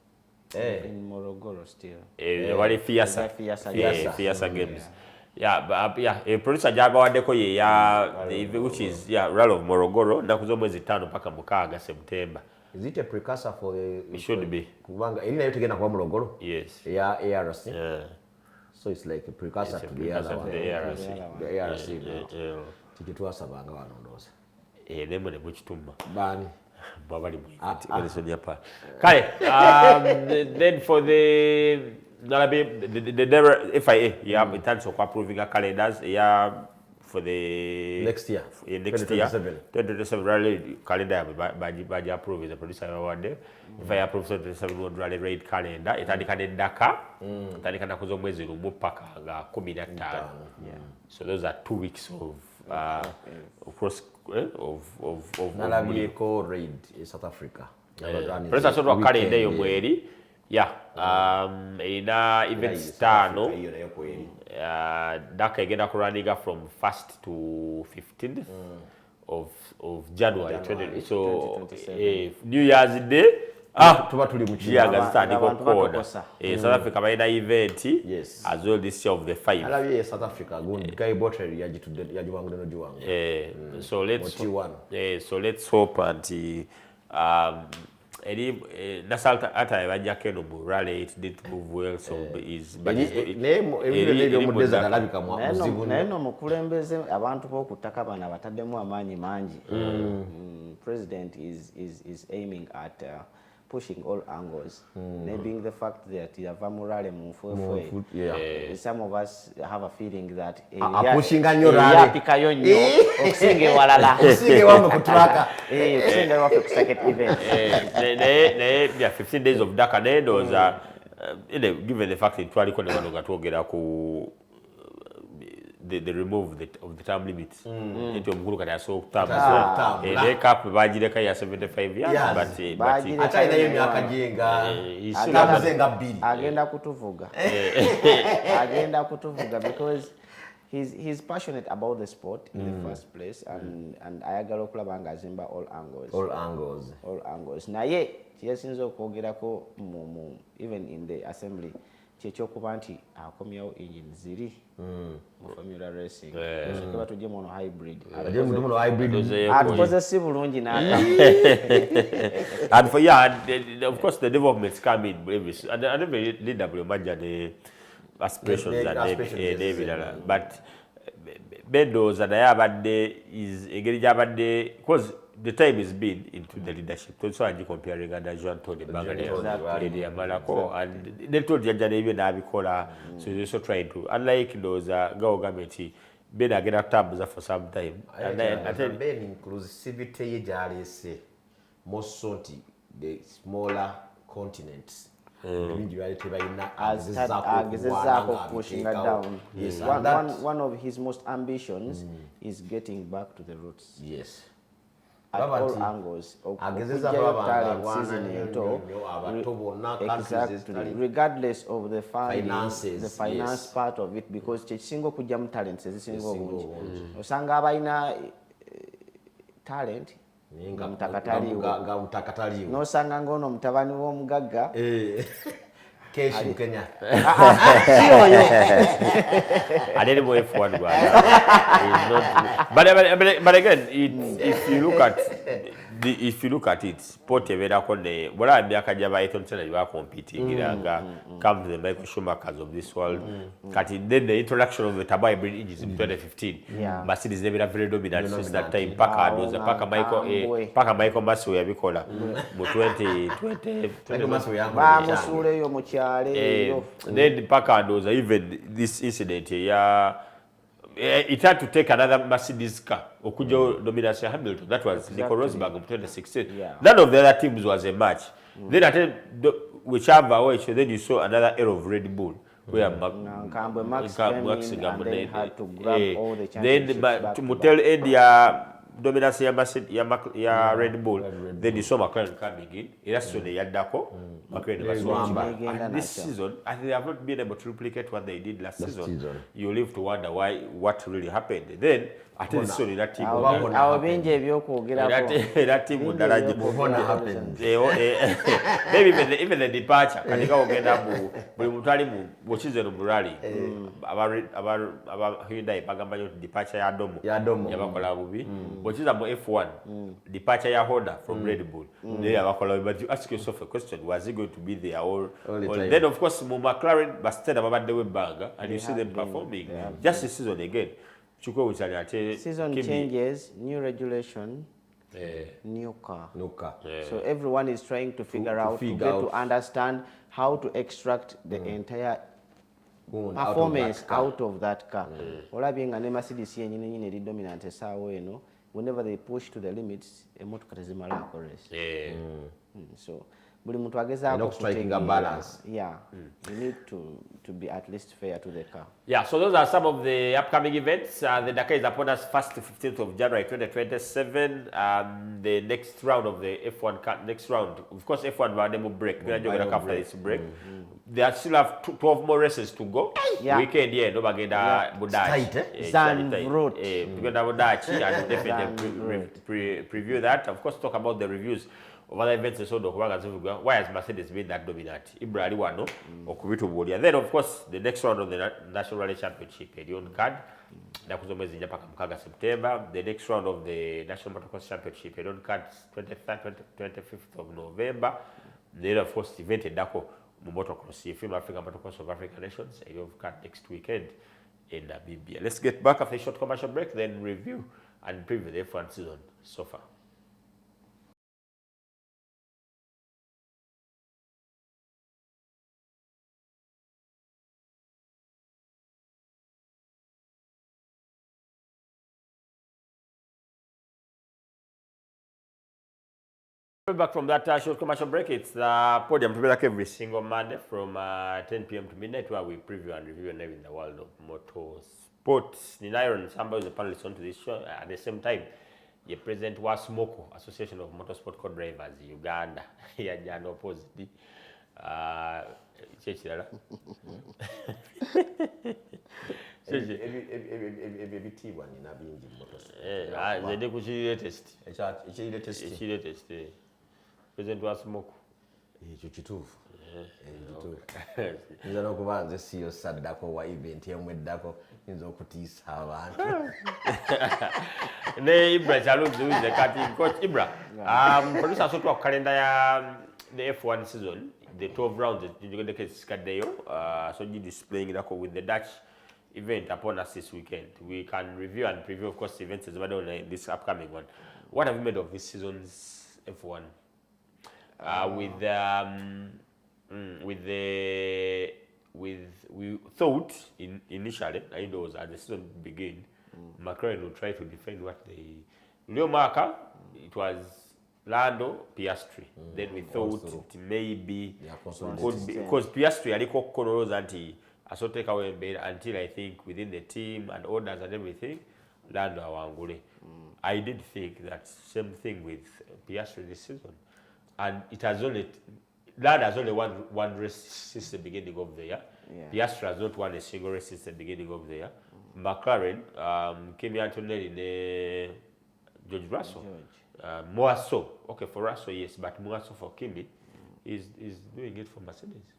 in Morogoro still wali Fiasa games producer jaga wadeko ye ya which is rally of Morogoro ndakuzo mwezi 5 paka mukaga September. Is it a precursor for the it should be kubanga ili nayo tegena kwa Morogoro yes ya ARC so it's like a precursor to the other one the ARC tikitwasabanga wanondoza nemo ne bukitumba bani babali mu sonia pa kale then for the FIA in terms of approving our calendars for the next year 2027 rally calendar by approve the producer award if I approve 2027 rally raid calendar itandika ne Dakar itandika na kuzo mwezi rumu paka ga 15 so those are 2 weeks of course of Nalabiko raid in South Africa producer sort of calendar yo mweri ina events tano Dakar igenda kuraniga from 1st to 15th of January 2027 so New Year's Day tuba tuli mu kiyaga zitandika okukoona South Africa bayina event as well this year of the 5 alabye South Africa gundi guy bottle yajiwangu no jiwangu so let's hope and Nasalta ata bajja no rally it did move well so is but neno mukulembeze abantu b'okutaka bana bataddemu amaanyi mangi president is aiming at pushing all angles being the fact that yavamurale mufwefe some of us have a feeling that pushing anyorale pikayo nnyo okusinge walala okusinge wangu kutraka okusinge wafe kusaket event 15 days of Dakar those are given the fact that twaliko ne bano gatwogera ku they remove of the term limits into omukulu kati asookutambuza ne cap bagireka ya 75 years but ata ina yo myaka jenga akazenga 2 agenda kutuvuga because he's passionate about the sport in the first place and ayagala okulaba nga azimba all angles naye kyesinza okwogerako even in the assembly kyekyokuba nti akomyawo engine ziri mu formula racing kuba tujje mu hybrid atukoze si bulungi n'ata and for of course the developments come in and every DW major the aspirations and ebirala but bedooza naye abadde is engeri gy'abadde because the time is been into the leadership so I'm comparing and Jean Tony Bangalore Malako and they told Janjana Nabikola so they also trying to unlike those government been again tabs for some time and then inclusivity jalese most sonti the smaller continents pushing her down. Yes. One of his most ambitions is getting back to the roots. Yes. At all angles. Exactly. Regardless of the finances, the finance part of it, because single kujam talents is single. Osanga abaina talent. Nga mutakataliwo nosanga ngono mutabani w'omugagga Keshi Kenya siyoyo I didn't wait for one but again if you look at it sport evera konde bola myaka jaba Ayrton Senna you are competing iranga come to the Michael Schumachers of this world kati then the introduction of the turbo hybrid engines in 2015 Mercedes never very dominant since that time paka Michael Massey yabikola mu 2020 Massey ba musule yo mu kyale yo then paka ndoza even this incident it had to take another Mercedes car okujo domination Hamilton that was Nico Rosberg in 2016 none of the other teams was a match then whichever way, so then you saw another era of Red Bull where Max came in and then had to grab all the championships back to Mutel India dominance ya Red Bull, then you saw McLaren coming in. That's so they had Dako. And this season, I think they have not been able to replicate what they did last season. You live to wonder what really happened. Then at least so that team that team would happened. Maybe even the departure katika ogenda buli mutali mu bochize no rally aba Hyundai bagamba yo departure ya Domo yabakola bubi bochiza mu F1 departure ya Honda from Red Bull they abakola, but you ask yourself a question, was he going to be there or then of course mu McLaren but still ababadde we banga and you see them performing just this season again. Season changes, new regulation, new car. So everyone is trying to figure out to understand how to extract the entire performance out of that car. Ola being an Mercedes yenye dominant you whenever they push to the limits, emotoka tezimala race. So striking a balance. Yeah, you need to be at least fair to the car. Yeah, so those are some of the upcoming events. The Dakar is upon us 1st to 15th of January 2027. The next round of the F1 next round, of course, F1 will break. After this break, they still have 12 more races to go. Weekend, no bagenda Budachi. Zandvoort. Budachi, and definitely preview that. Of course, talk about the reviews of other events. Why has Mercedes been that dominant? Ibrahim Wano or Kubito Bodia. Then, of course, the next round of the National Rally Championship, on card. September. The next round of the National Motocross Championship, on card 25th of November. Then, of course, event in Dako Motocross, Film African Motocross of African Nations, a of card next weekend in Namibia. Let's get back after a short commercial break, then review and preview the F1 season so far. Back from that short commercial break, it's the Podium to be like every single Monday from 10 p.m. to midnight, where we preview and review and live in the world of motorsport. Ninairo Samba is a panelist on to this show. At the same time, the president was Smoko, Association of Motorsport Co-Drivers, Uganda. Here, Jano opposite. President was Smoko. Kituufu. Nza n'okuba nze siyo saddako wa event yemweddako nza okutiisa abantu. Ne Ibra Chaluzi Karting coach Ibra. Producer so to calendar ya the F1 season, the 12 rounds you're going to get Skadeyo. So you displaying that with the Dutch event upon us this weekend. We can review and preview, of course, the events as well on this upcoming one. What have you made of this season's F1? We thought initially, I know as the season began, McLaren would try to defend what they. Leo Marker, it was Lando, Piastri. Then we thought it may be because Piastri aliko konoros anti so take away until I think within the team and orders and everything, Lando awangule. I did think that same thing with Piastri this season. And it has only, Lando has only won one race since the beginning of the year. Piastri has not won a single race since the beginning of the year. McLaren, Kimi Antonelli, George Russell. More so, okay, for Russell, yes, but more so for Kimi is doing it for Mercedes.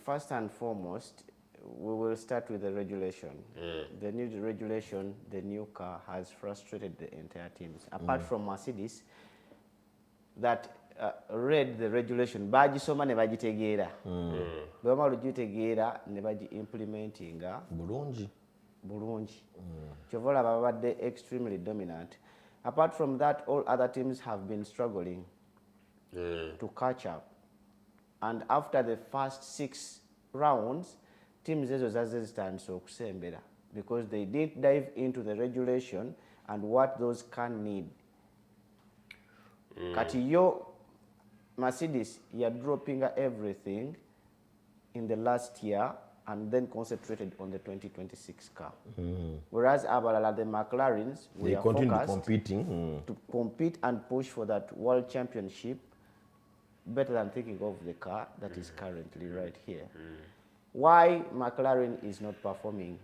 First and foremost, we will start with the regulation. The new regulation, the new car has frustrated the entire teams. Apart from Mercedes, that read the regulation, baji soma ne baji tegera. Bama luju tegera ne baji implementinga. Bulungi. Chovola babade extremely dominant. Apart from that, all other teams have been struggling to catch up. And after the first 6 rounds, teams stand so kusembera because they did dive into the regulation and what those can need. Kati yo Mercedes, you're dropping everything in the last year and then concentrated on the 2026 car. Whereas abalala, the McLarens, we are focused to compete and push for that world championship better than thinking of the car that is currently right here. Why McLaren is not performing?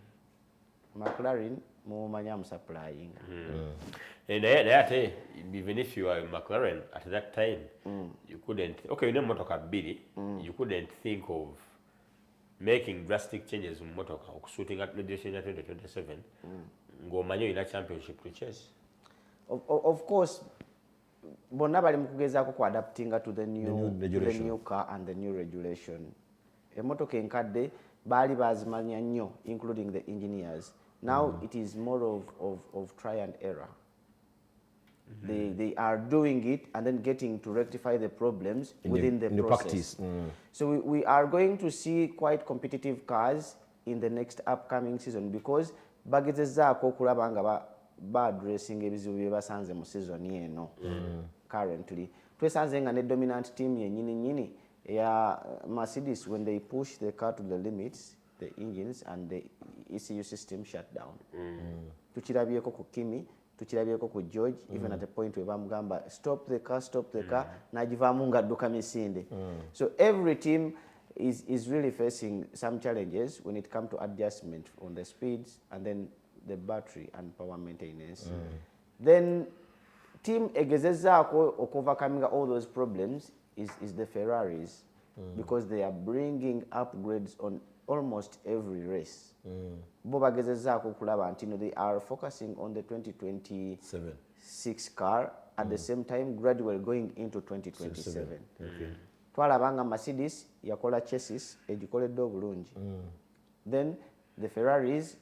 McLaren, I'm supplying. And that, even if you are McLaren at that time, you couldn't, okay, you know motoka bidi, you couldn't think of making drastic changes in motoka, shooting at legislation 2027, go manyo in a championship to chase. Of course, bonna bali mukugezako ku adapting to the new car and the new regulation. Emotoka enkadde bali bazimanya nnyo, including the engineers. Now it is more of try and error. They are doing it and then getting to rectify the problems within the process. So we are going to see quite competitive cars in the next upcoming season because bagezezzaako okulaba nga ba-addressing ebizibu bye basanze mu season eno. Currently twesanze nga ne dominant team yennyini ya Mercedes, when they push the car to the limits, the engines and the ECU system shut down. Tukirabyeko ku Kimi, tukirabyeko ku George, even at a point where bamugamba stop the car, nagivamu nga adduka misinde. So every team is really facing some challenges when it comes to adjustment on the speeds and then the battery and power maintenance. Then team egezezzaako overcoming all those problems is the Ferraris, because they are bringing upgrades on almost every race. Bo bagezezzaako okulaba nti they are focusing on the 2026 car at the same time gradually going into 2027. Twalabanga Mercedes yakola chassis egikoledde obulungi. Then the Ferraris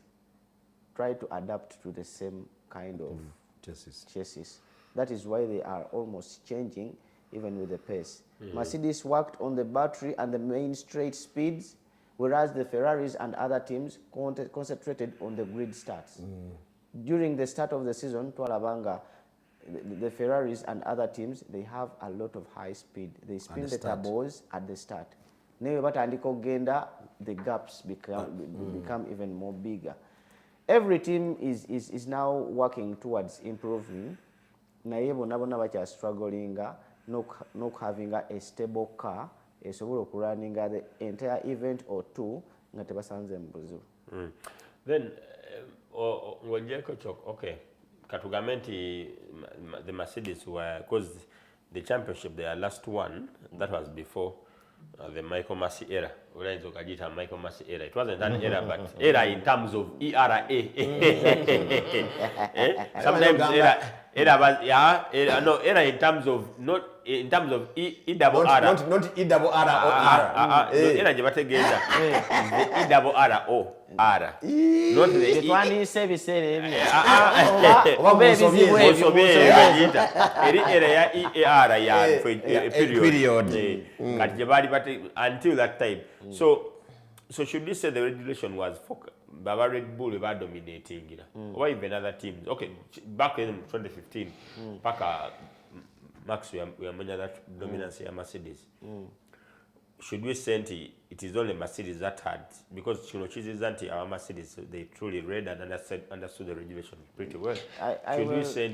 try to adapt to the same kind of chassis. That is why they are almost changing even with the pace. Mercedes worked on the battery and the main straight speeds, whereas the Ferraris and other teams concentrated on the grid starts. During the start of the season, Twalabanga, the Ferraris and other teams, they have a lot of high speed. They spin the turbos at the start. The gaps become even more bigger. Every team is now working towards improving. Naye bonna bakya struggling not having a stable car esobola okurunninga the entire event or two nga tebasanze mu buzibu. Then ng'ogyeko okay, katugambe nti the Mercedes were, because the championship, their last one, that was before the Michael Massey era. Michael Massey era. It wasn't an era, but era in terms of ERA. Sometimes era was, no, era in terms of, not in terms of E-double-R. Not E-double-R or R. Era je bategeeza. The E-double-R-O-R. Not the era ya E-A-R ya period. Kati je bali until that time. So should we say the regulation was Baba Red Bull were dominating, or even other teams? Okay, back in 2015, Max, we are managing that dominance of Mercedes. Should we say it is only Mercedes that had, because our Mercedes, they truly read and understood the regulation pretty well. Should we say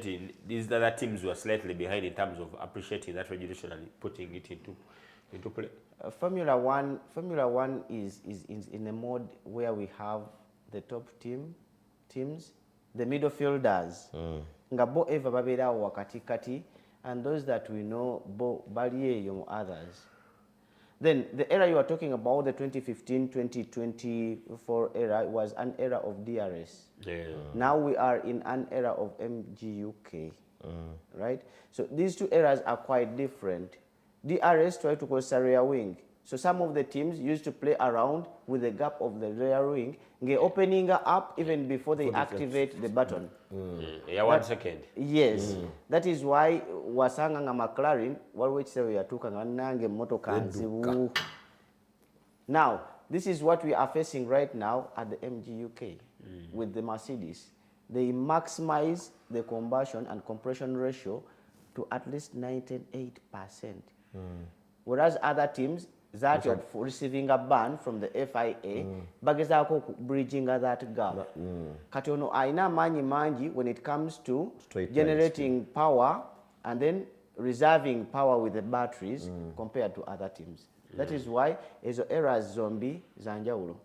these other teams were slightly behind in terms of appreciating that regulation and putting it into play? Formula One is in a mode where we have the top teams, the middle fielders, nga bo eva baberawo wakati, and those that we know bo bali eyo mu others. Then the era you are talking about, the 2015-2024 era, was an era of DRS. Now we are in an era of MGUK, right? So these two eras are quite different. DRS tried to cause a rear wing. So some of the teams used to play around with the gap of the rear wing, opening up even before they activate the button. Yeah, 1 second. Yes. That is why wasanga nga McLaren walwechise yatuka nga nange motoka nzibu. Now, this is what we are facing right now at the MGUK with the Mercedes. They maximize the combustion and compression ratio to at least 98%. whereas other teams that are receiving a ban from the FIA bagezaako bridginga that gap. Kati ono aina amaanyi mangi when it comes to generating power and then reserving power with the batteries compared to other teams. That is why ezo errors zombi zanjawulo.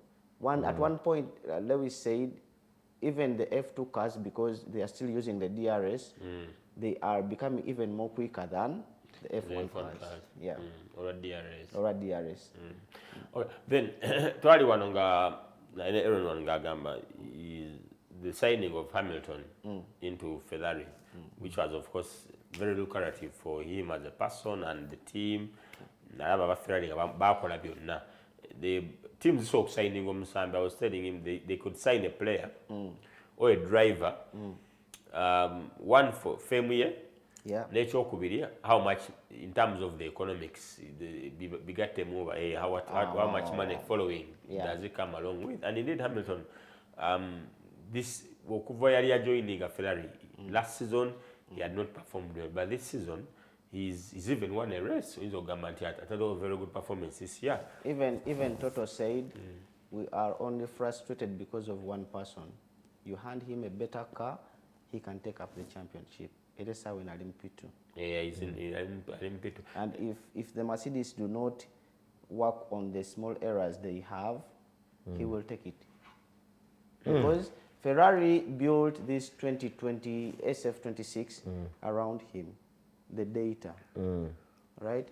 At one point, Lewis said, even the F2 cars, because they are still using the DRS, they are becoming even more quicker than the F1 cars. Yeah. Or DRS. Or DRS. Okay. Then, twali wanonga Aaron Wangagamba is the signing of Hamilton into Ferrari, which was of course very lucrative for him as a person and the team. The teams so signing I was telling him they could sign a player or a driver, one for Femier, nature kubiria, how much in terms of the economics, the bigger over, how much money following does it come along with? And indeed Hamilton, this Wokuvoya joining a Ferrari last season he had not performed well, but this season he's even won a race. He's a very good performance this year. Even Toto said, we are only frustrated because of one person. You hand him a better car, he can take up the championship. It is how in Olympic. Yeah, he's in Olympic. And if the Mercedes do not work on the small errors they have, he will take it. Because Ferrari built this 2020 SF26 around him. The data, right?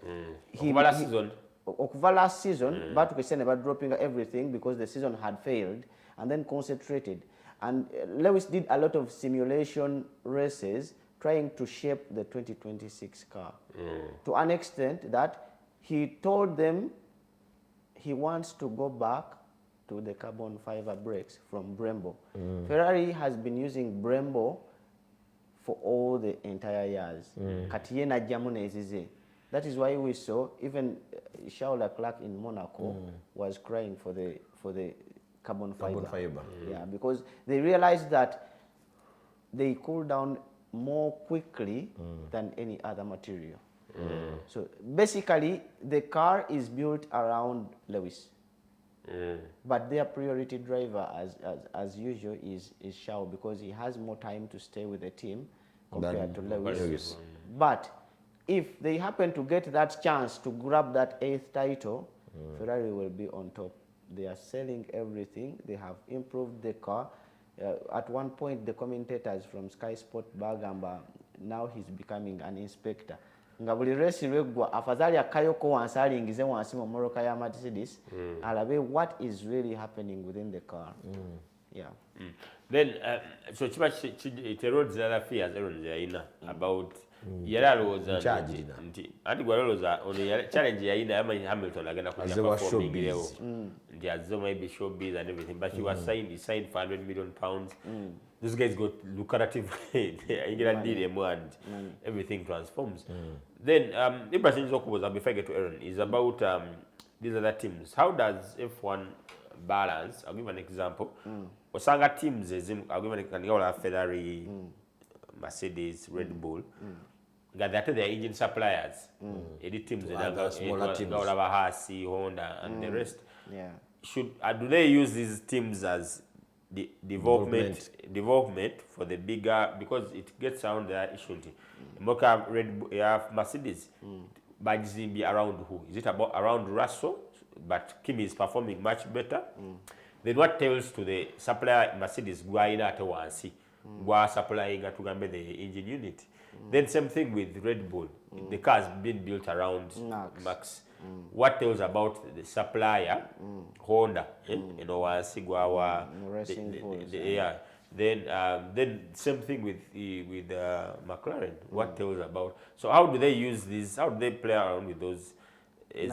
Okuva last season, but we said about dropping everything because the season had failed, and then concentrated. And Lewis did a lot of simulation races trying to shape the 2026 car to an extent that he told them he wants to go back to the carbon fiber brakes from Brembo. Ferrari has been using Brembo for all the entire years. That is why we saw even Charles Leclerc in Monaco was crying for the carbon fiber. Yeah, because they realized that they cool down more quickly than any other material. So basically, the car is built around Lewis. But their priority driver, as usual, is Shaw, because he has more time to stay with the team compared to Lewis. But if they happen to get that chance to grab that 8th title, Ferrari will be on top. They are selling everything. They have improved the car. At one point, the commentators from Sky Sport Bagamba, now he's becoming an inspector. Nga buli race lwegwa afadhali akayoko wansi alingize wansi mu moroka ya Mercedes alabe what is really happening within the car. Yeah. Then so chiba iterods other fears yaina about yala was anti gwaloza on the challenge yaina Hamilton agenda kuja performing leo ndio azo maybe showbiz and everything, but he signed for 100 million pounds. Those guys got lucrative England deal and everything transforms. Then Ibrahim Zokuboza, before I get to Aaron, is about these other teams. How does F1 balance? I'll give an example. Osanga teams, I'll give an example, Ferrari, Mercedes, Red Bull. That their engine suppliers, edit teams, smaller teams, Hasi, Honda, and the rest. Yeah. Do they use these teams as the development for the bigger, because it gets around there issued Mocha Red Bull, Mercedes, but is it around who? Is it about around Russell? But Kimi is performing much better. Then what tells to the supplier Mercedes Guaina to Wansi, Gua supplying to Gambe the engine unit. Then same thing with Red Bull. The car's been built around Max. What tells about the supplier, Honda, you know, Sigua, Then same thing with McLaren. What tells about? So how do they use these? How do they play around with those? Is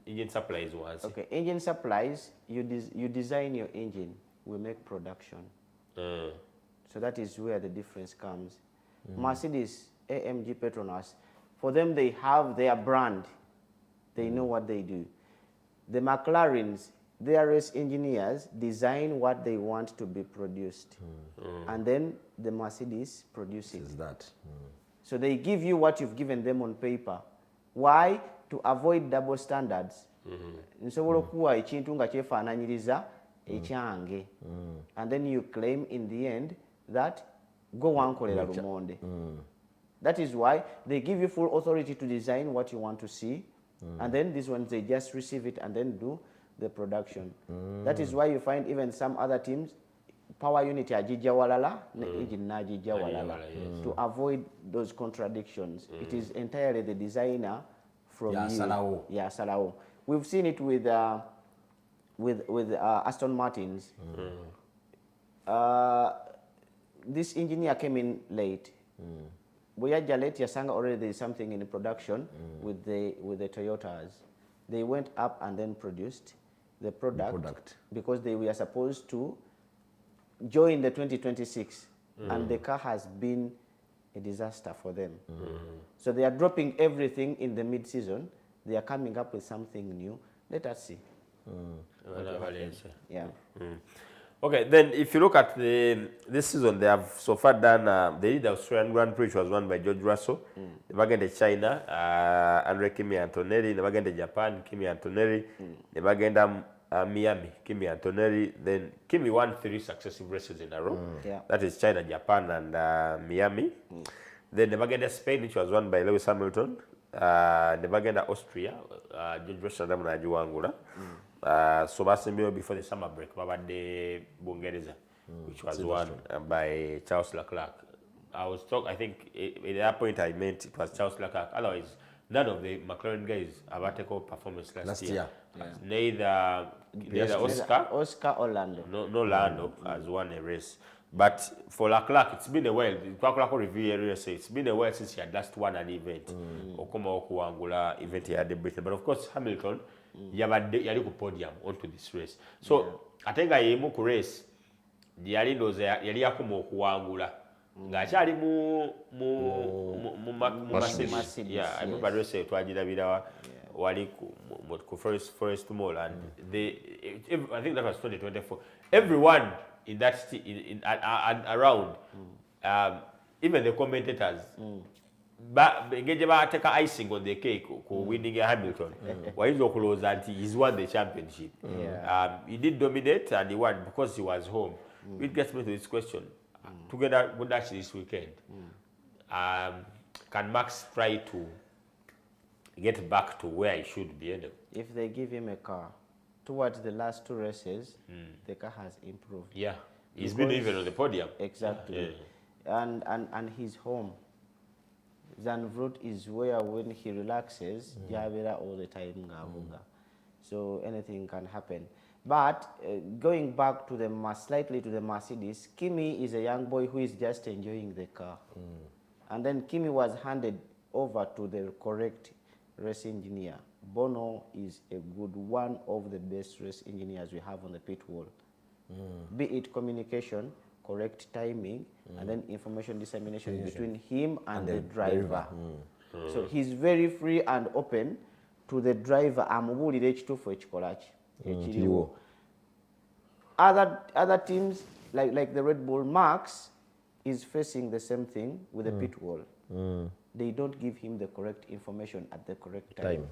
engine supplies once? Okay, engine supplies. You design your engine. We make production. So that is where the difference comes. Mercedes, AMG, Petronas, for them they have their brand. They know what they do. The McLarens, their race engineers design what they want to be produced. And then the Mercedes produces that. So they give you what you've given them on paper. Why? To avoid double standards. Nsobola okuwa ekintu nga kyefaananyiriza ekyange. And then you claim in the end that go wankolera lumonde. That is why they give you full authority to design what you want to see. And then these ones, they just receive it and then do the production. That is why you find even some other teams, power unit ajija walala, engine najija walala. To avoid those contradictions. It is entirely the designer from you. Yeah, Salao. We've seen it with Aston Martins. This engineer came in late. Boyaja late yasanga already there is something in production with the Toyotas. They went up and then produced the product. Because they were supposed to join the 2026 and the car has been a disaster for them. So they are dropping everything in the mid-season. They are coming up with something new. Let us see. Yeah. Okay, then if you look at this season, they have so far done, they did the Australian Grand Prix, which was won by George Russell. They were against China, Andre Kimi Antonelli. They were against Japan, Kimi Antonelli. They were against Miami, Kimi Antonelli. Then Kimi won 3 successive races in a row. That is China, Japan, and Miami. Then they were against Spain, which was won by Lewis Hamilton. They were against Austria, George Russell and Najuangula. So basimbiyo before the summer break, babade Bungereza, which was won by Charles Leclerc. I think at that point I meant it was Charles Leclerc. Otherwise, none of the McLaren guys have a take-off performance last year. Neither Oscar or Lando. No Lando has won a race. But for Leclerc, it's been a while. It's been a while since he had last won an event. Okoma Okuangula event he had the Britain. But of course, Hamilton, yali ku podium onto this race. So atenga yemu ku race yali ndoze yali yakuma okuwangula ng'akyali mu Mercedes. Yeah, I remember race twagirabira wali ku Forest Mall, and I think that was 2024. Everyone in that around, even the commentators, ngeje bateka icing on the cake ku winning Hamilton. Waizo kulooza nti he's won the championship. He did dominate and he won because he was home. It gets me to this question. Together good actually this weekend. Can Max try to get back to where he should be? If they give him a car, towards the last 2 races, the car has improved. Yeah, he's been even on the podium. Exactly. And he's home. Zandvoort is where when he relaxes, Javera all the time. So anything can happen. But going back to slightly to the Mercedes, Kimi is a young boy who is just enjoying the car. And then Kimi was handed over to the correct race engineer. Bono is a good one of the best race engineers we have on the pit wall. Be it communication, correct timing, and then information dissemination between him and the driver. So he's very free and open to the driver. Other teams like the Red Bull, Max is facing the same thing with the pit wall. They don't give him the correct information at the correct time.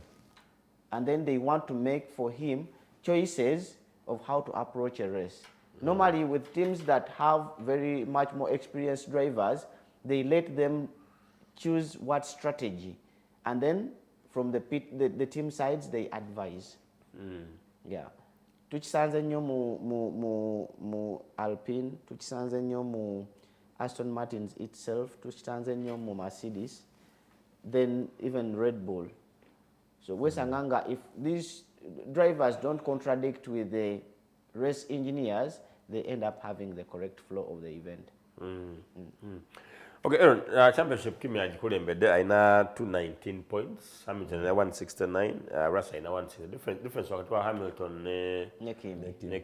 And then they want to make for him choices of how to approach a race. Normally with teams that have very much more experienced drivers, they let them choose what strategy. And then from the team sides, they advise. Yeah. Tukisanze nnyo mu Alpine, tukisanze nnyo mu Aston Martins itself, tukisanze nnyo mu Mercedes, then even Red Bull. So Wesanganga, if these drivers don't contradict with the race engineers, they end up having the correct flow of the event. Okay, Aaron, championship Kimi ajikulembedde aina 219 points, Hamilton aina 169, Russell aina 160. Difference wakati wa Hamilton ne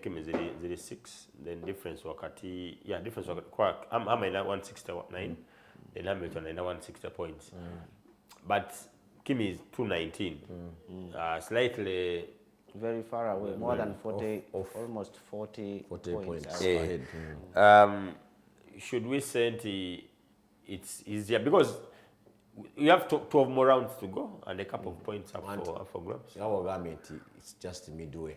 Kimi zili 6, then difference wakati kwa Ham aina 169, then Hamilton aina 160 points. But Kimi is 219, slightly very far away, more than 40, almost 40 points ahead. Should we say it's easier? Because We have 12 more rounds to go and a couple of points up for grabs. Our government, it's just midway.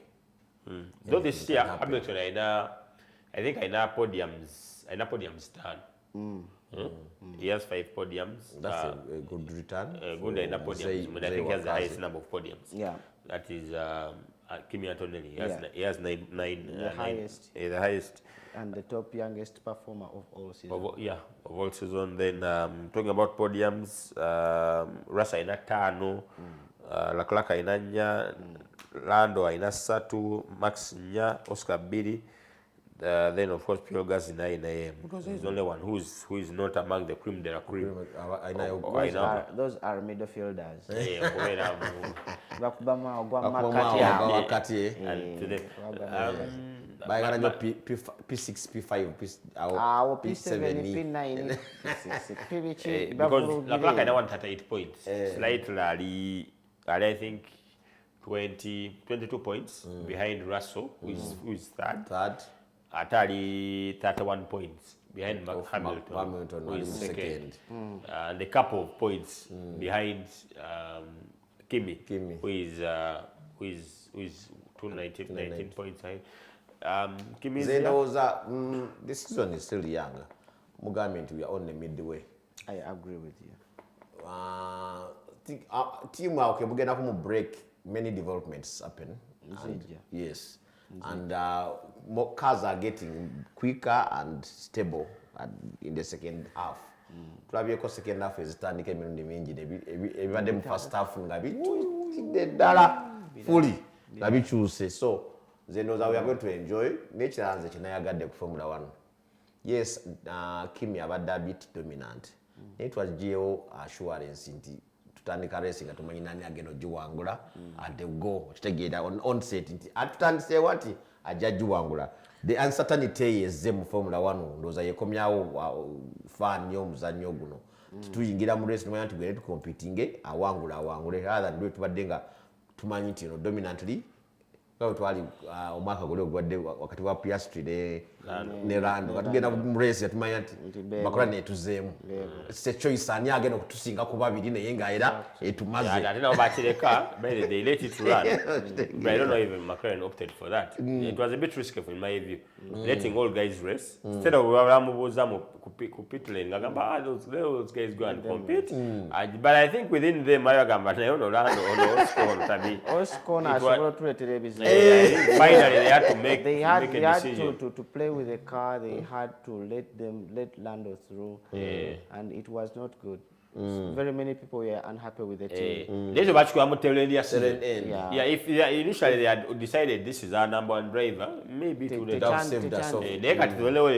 Though this year, Hamilton, I think I know podiums done. He has 5 podiums. That's a good return. Good enough podiums. I think he has the highest number of podiums. Yeah. That is Kimi Antonelli. He has nine. The highest. The highest. And the top youngest performer of all season. Of all season. Then talking about podiums, Rasa ina 5, Laklaka ina 4, Lando ina 3, Max nya, Oscar 2. Then of course Piogas ina because he's the only one who is not among the cream de la cream. Those are midfielders. And today, P6, P5, P7, P9, P8. Because Laklaka ina 138 points. Slightly, I think 22 points behind Russell, who is third. Atari 31 points behind Hamilton, who is second. And a couple of points behind Kimi, who is 19 points high. Kimi this season is still young. Mugamint, we are on the midway. I agree with you. Team okay, we're gonna break. Many developments happen. Yes. And more cars are getting quicker and stable in the second half. Probably second half is turning emirundi mingi everybody mu first half ngabi dala fully ngabi choose. So they know that we are going to enjoy nature and the Chinayagadde Formula 1. Yes, Kimi abadde a bit dominant. It was geo assurance nti tutandika racing atumanyi nani agenda ogiwangula at the go kitegeera on set nti atutandise wati ajja giwangula. The uncertainty yezze mu Formula 1 ndowooza yekomyawo fan y'omuzannyo guno tituyingira mu race nomanya nti gwene tukompitinge awangule rather than tubadde nga tumanyi nti dominantly Kwa twali omwaka gule ogwadde wakati wa Piastri ne Lando katugenda mu race yatumanya nti bakola ne tuzeemu it's choice ani agenda okutusinga ku babiri naye nga era etumaze ate nabo bakireka but they let it run. But I don't know even McLaren opted for that. It was a bit risky in my view, letting all guys race instead of bamubuuza mu pit lane ngagamba those guys go and compete. But I think within them ayagamba naye ono Lando ono Oscar asobola tuleetera ebizibu. Finally, they had to make a decision. To play with the car. They had to let Lando through, and it was not good. Very many people were unhappy with the team. If initially they had decided this is our #1 driver, maybe it would have saved us. They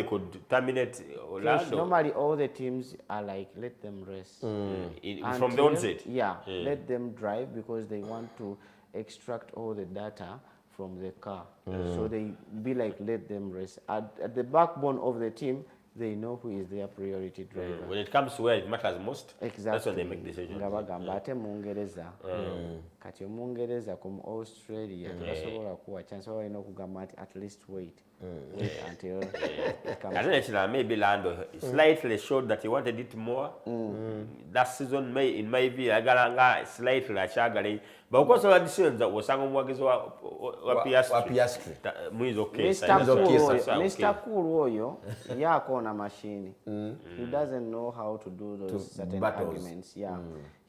could terminate Lando. Normally, all the teams are like, let them race from the onset. Let them drive because they want to extract all the data from the car. So they be like, let them race. At the backbone of the team, they know who is their priority driver. When it comes to where it matters most, exactly. That's when they make decisions. Ate Mungereza. Kati Mungereza from Australia. Tukasobola kuwa chance walina okugamba nti at least wait until it comes. Maybe Lando slightly showed that he wanted it more. That season, in my view, I got slightly achagale. But of course, all the decisions that was sang mwagizo wa Piastri. Muiz okay. Mr. Cool yako na machine. He doesn't know how to do those certain arguments.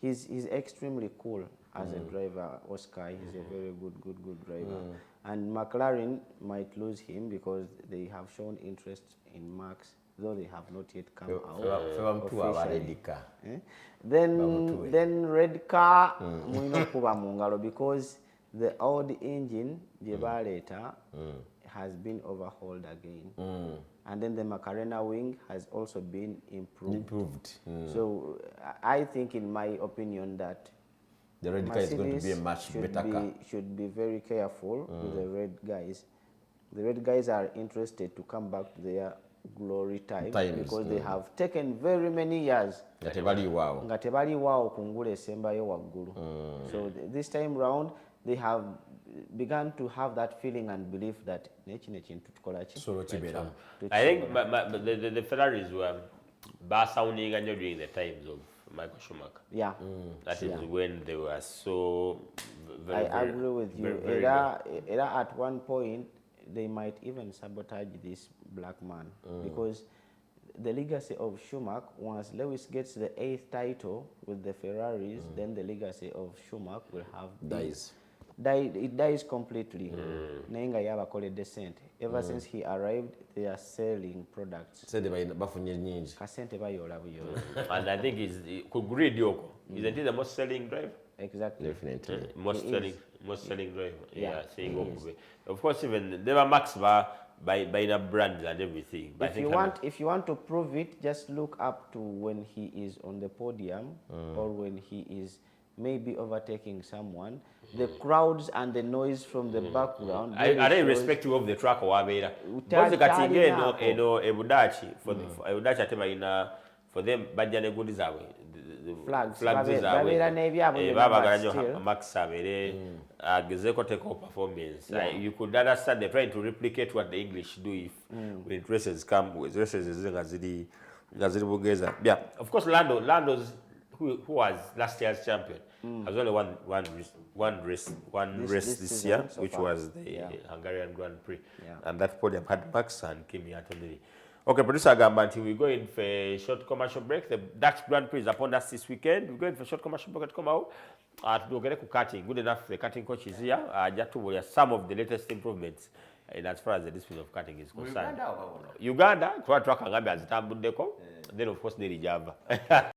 He's extremely cool as a driver. Oscar, he's a very good driver. And McLaren might lose him because they have shown interest in Max, though they have not yet come out officially. Then red car because the old engine Jebaleta has been overhauled again. And then the Macarena wing has also been improved. So I think, in my opinion, that the red car is going to be a much better car. Should be very careful with the red guys. The red guys are interested to come back to their glory times because they have taken very many years. Ngatebali wao kungule sembayo waggulu. So this time round, they have begun to have that feeling and belief that I think the Ferraris were sounding during the times of Michael Schumacher. Yeah. That is when they were so I agree with you. very Era at one point they might even sabotage this black man because the legacy of Schumacher, once Lewis gets the 8th title with the Ferraris, then the legacy of Schumacher will have it dies completely. Nenga yaba kole descent. Ever since he arrived, they are selling products. Kasente bayola buyola. And I think is Kuguri Dioko. Isn't he the most selling driver? Exactly. Definitely. Most selling driver. Yeah, saying of course, even they were maxed by the brands and everything. But if you want to prove it, just look up to when he is on the podium or when he is maybe overtaking someone. The crowds and the noise from the background. Are they irrespective of the track or Wabera? Because the Katinge no Ebudachi for the Ebudachi Atema for them, Bajane good is away. Flags is away. Still. Max Savere, Gazeko take over performance. You could understand they're trying to replicate what the English do if when races come with races is Gazidi Bugeza. Yeah, of course, Lando's who was last year's champion has only one race this year, so which was the Hungarian Grand Prix, and that podium had Max and Kimi Antonelli. Okay, producer Gamba, until we go in for a short commercial break. The Dutch Grand Prix is upon us this weekend. We go in for a short commercial break to come out. To go karting. Good enough, the karting coach is here. Just to some of the latest improvements in as far as the discipline of karting is concerned. Uganda, then of course Java.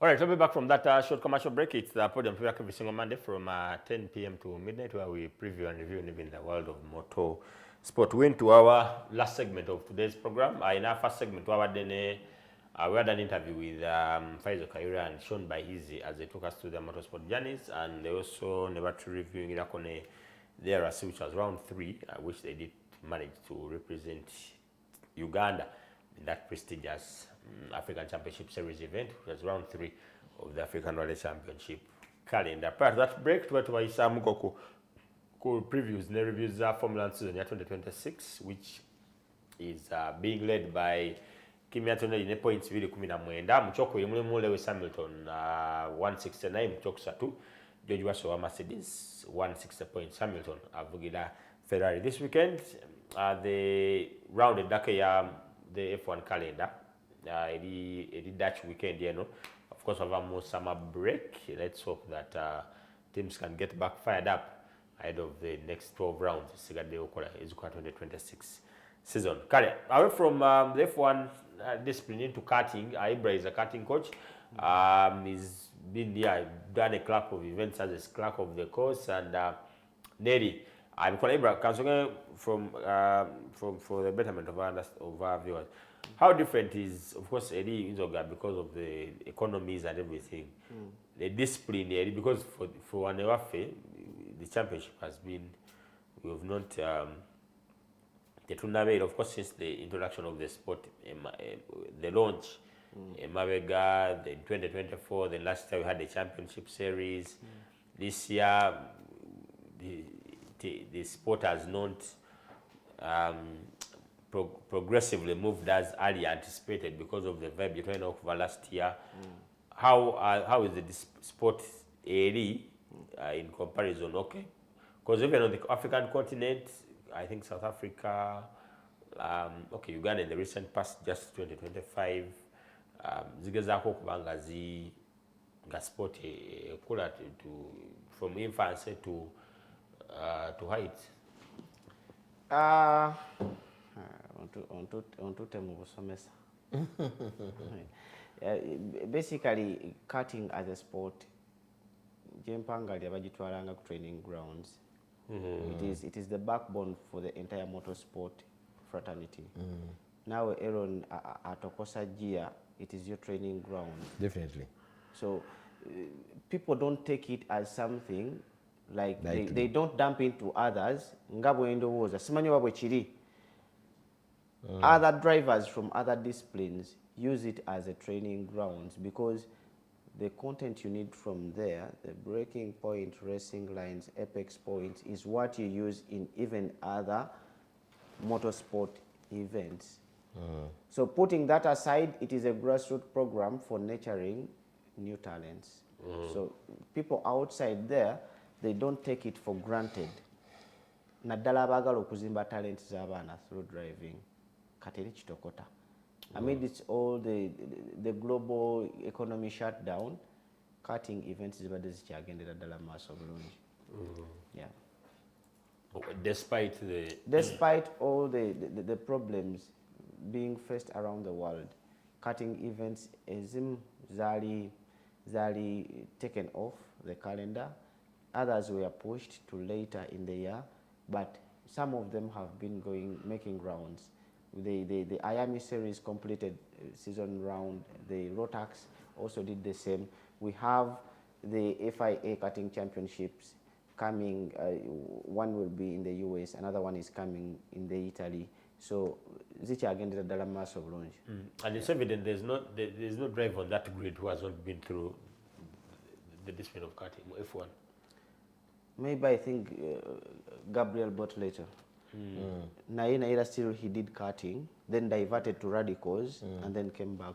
All right, we'll be back from that short commercial break. It's the Podium every single Monday from 10 p.m. to midnight, where we preview and review even the world of motor sport. We're into our last segment of today's program. In our first segment, we had an interview with FAISAL, KAYIIRA and SHAWN BAHIZI as they took us to their motorsport journeys, and they also never to reviewing Irakone their which was round 3, which they did manage to represent Uganda in that prestigious African Championship Series event, which was round 3 of the African Rally Championship calendar. Prior to that break, we had some previews and reviews Formula 1 season 2026, which is being led by Kimi Antonelli in points really kumina mwenda. Mchoko yemule Lewis Hamilton 169, Mchoko Satu, George Russell wa Mercedes 160 points. Hamilton avugida Ferrari. This weekend, they rounded the F1 calendar. The Dutch weekend, of course, we have more summer break. Let's hope that teams can get back fired up ahead of the next 12 rounds. Sigade Okola is 2026 season. Away from the F1 discipline into karting, KAYIIRA is a karting coach. He's been here, done a clerk of events as a clerk of the course, and Neri. I'm KAYIIRA comes for the betterment of our viewers. How different is, of course, Eddie Inzoga because of the economies and everything, the discipline, because for Wanewafe, the championship has been, we have not, the tournament, of course, since the introduction of the sport, the launch, Mavega, the 2024, the last time we had the championship series. This year, the sport has not progressively moved as early anticipated because of the vibe between over last year. How is the sport early in comparison? Okay, because even on the African continent, I think South Africa, okay, Uganda in the recent past, just 2025, zigezako kubanga ga sport kula from infancy to height. Basically, karting as a sport, Jempanga bagitwalanga ku training grounds. It is the backbone for the entire motorsport fraternity. Now, Aaron Atokosa Gia, it is your training ground. Definitely. So people don't take it as something like they don't dump into others. Ngabo endo woza simanyo wabwe chiri. Other drivers from other disciplines use it as a training grounds, because the content you need from there, the breaking point, racing lines, apex points, is what you use in even other motorsport events. So putting that aside, it is a grassroots program for nurturing new talents. So people outside there, they don't take it for granted. Naddala abagala okuzimba talent z'abaana through driving. Kateri kitokota. Amidst all the global economy shutdown, karting events zibadde zikyagendera ddala mu maaso bulungi. Yeah. Despite all the problems being faced around the world, karting events ezimu zali taken off the calendar. Others were pushed to later in the year, but some of them have been making rounds. The Miami series completed season round. The Rotax also did the same. We have the FIA karting championships coming. One will be in the US, another one is coming in the Italy. So zichagendera ddala maaso bulungi. And it's evident there's no driver on that grid who has not been through the discipline of karting, F1. Maybe I think Gabriel Bottletter. Naira still he did karting, then diverted to radicals, and then came back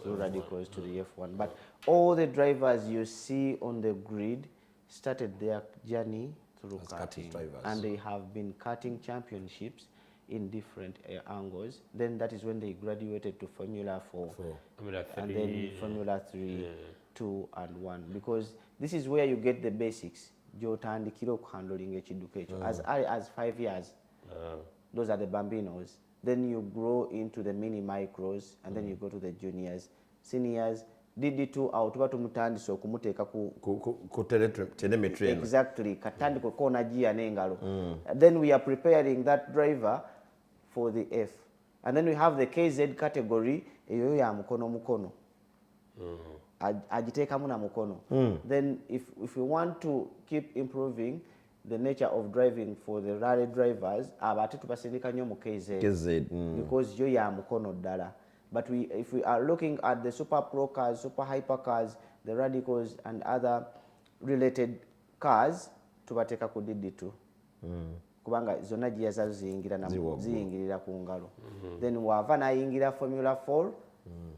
through radicals to the F1. But all the drivers you see on the grid started their journey through karting, and they have been karting championships in different angles. Then that is when they graduated to Formula 4, and then Formula 3, 2 and 1, because this is where you get the basics. Gyotandikira okuhandling ekidduka ekyo as early as 5 years. Those are the bambinos. Then you grow into the mini micros, and then you go to the juniors, seniors. DD2 out tuba tumutandisa okumuteeka ku telemetry. Exactly. Katandiko kona gia n'engalo. Then we are preparing that driver for the F. And then we have the KZ category, eyo ya mukono. Agiteekamu na mukono. Then if we want to keep improving the nature of driving for the rally drivers, abate tubasindika nnyo mu KZ. Because yo ya mukono ddala. But if we are looking at the super pro cars, super hyper cars, the radicals and other related cars, tubateeka ku DD2. Kubanga zonna giyaza ziyingirira ku ngalo. Then wava nayingira Formula 4,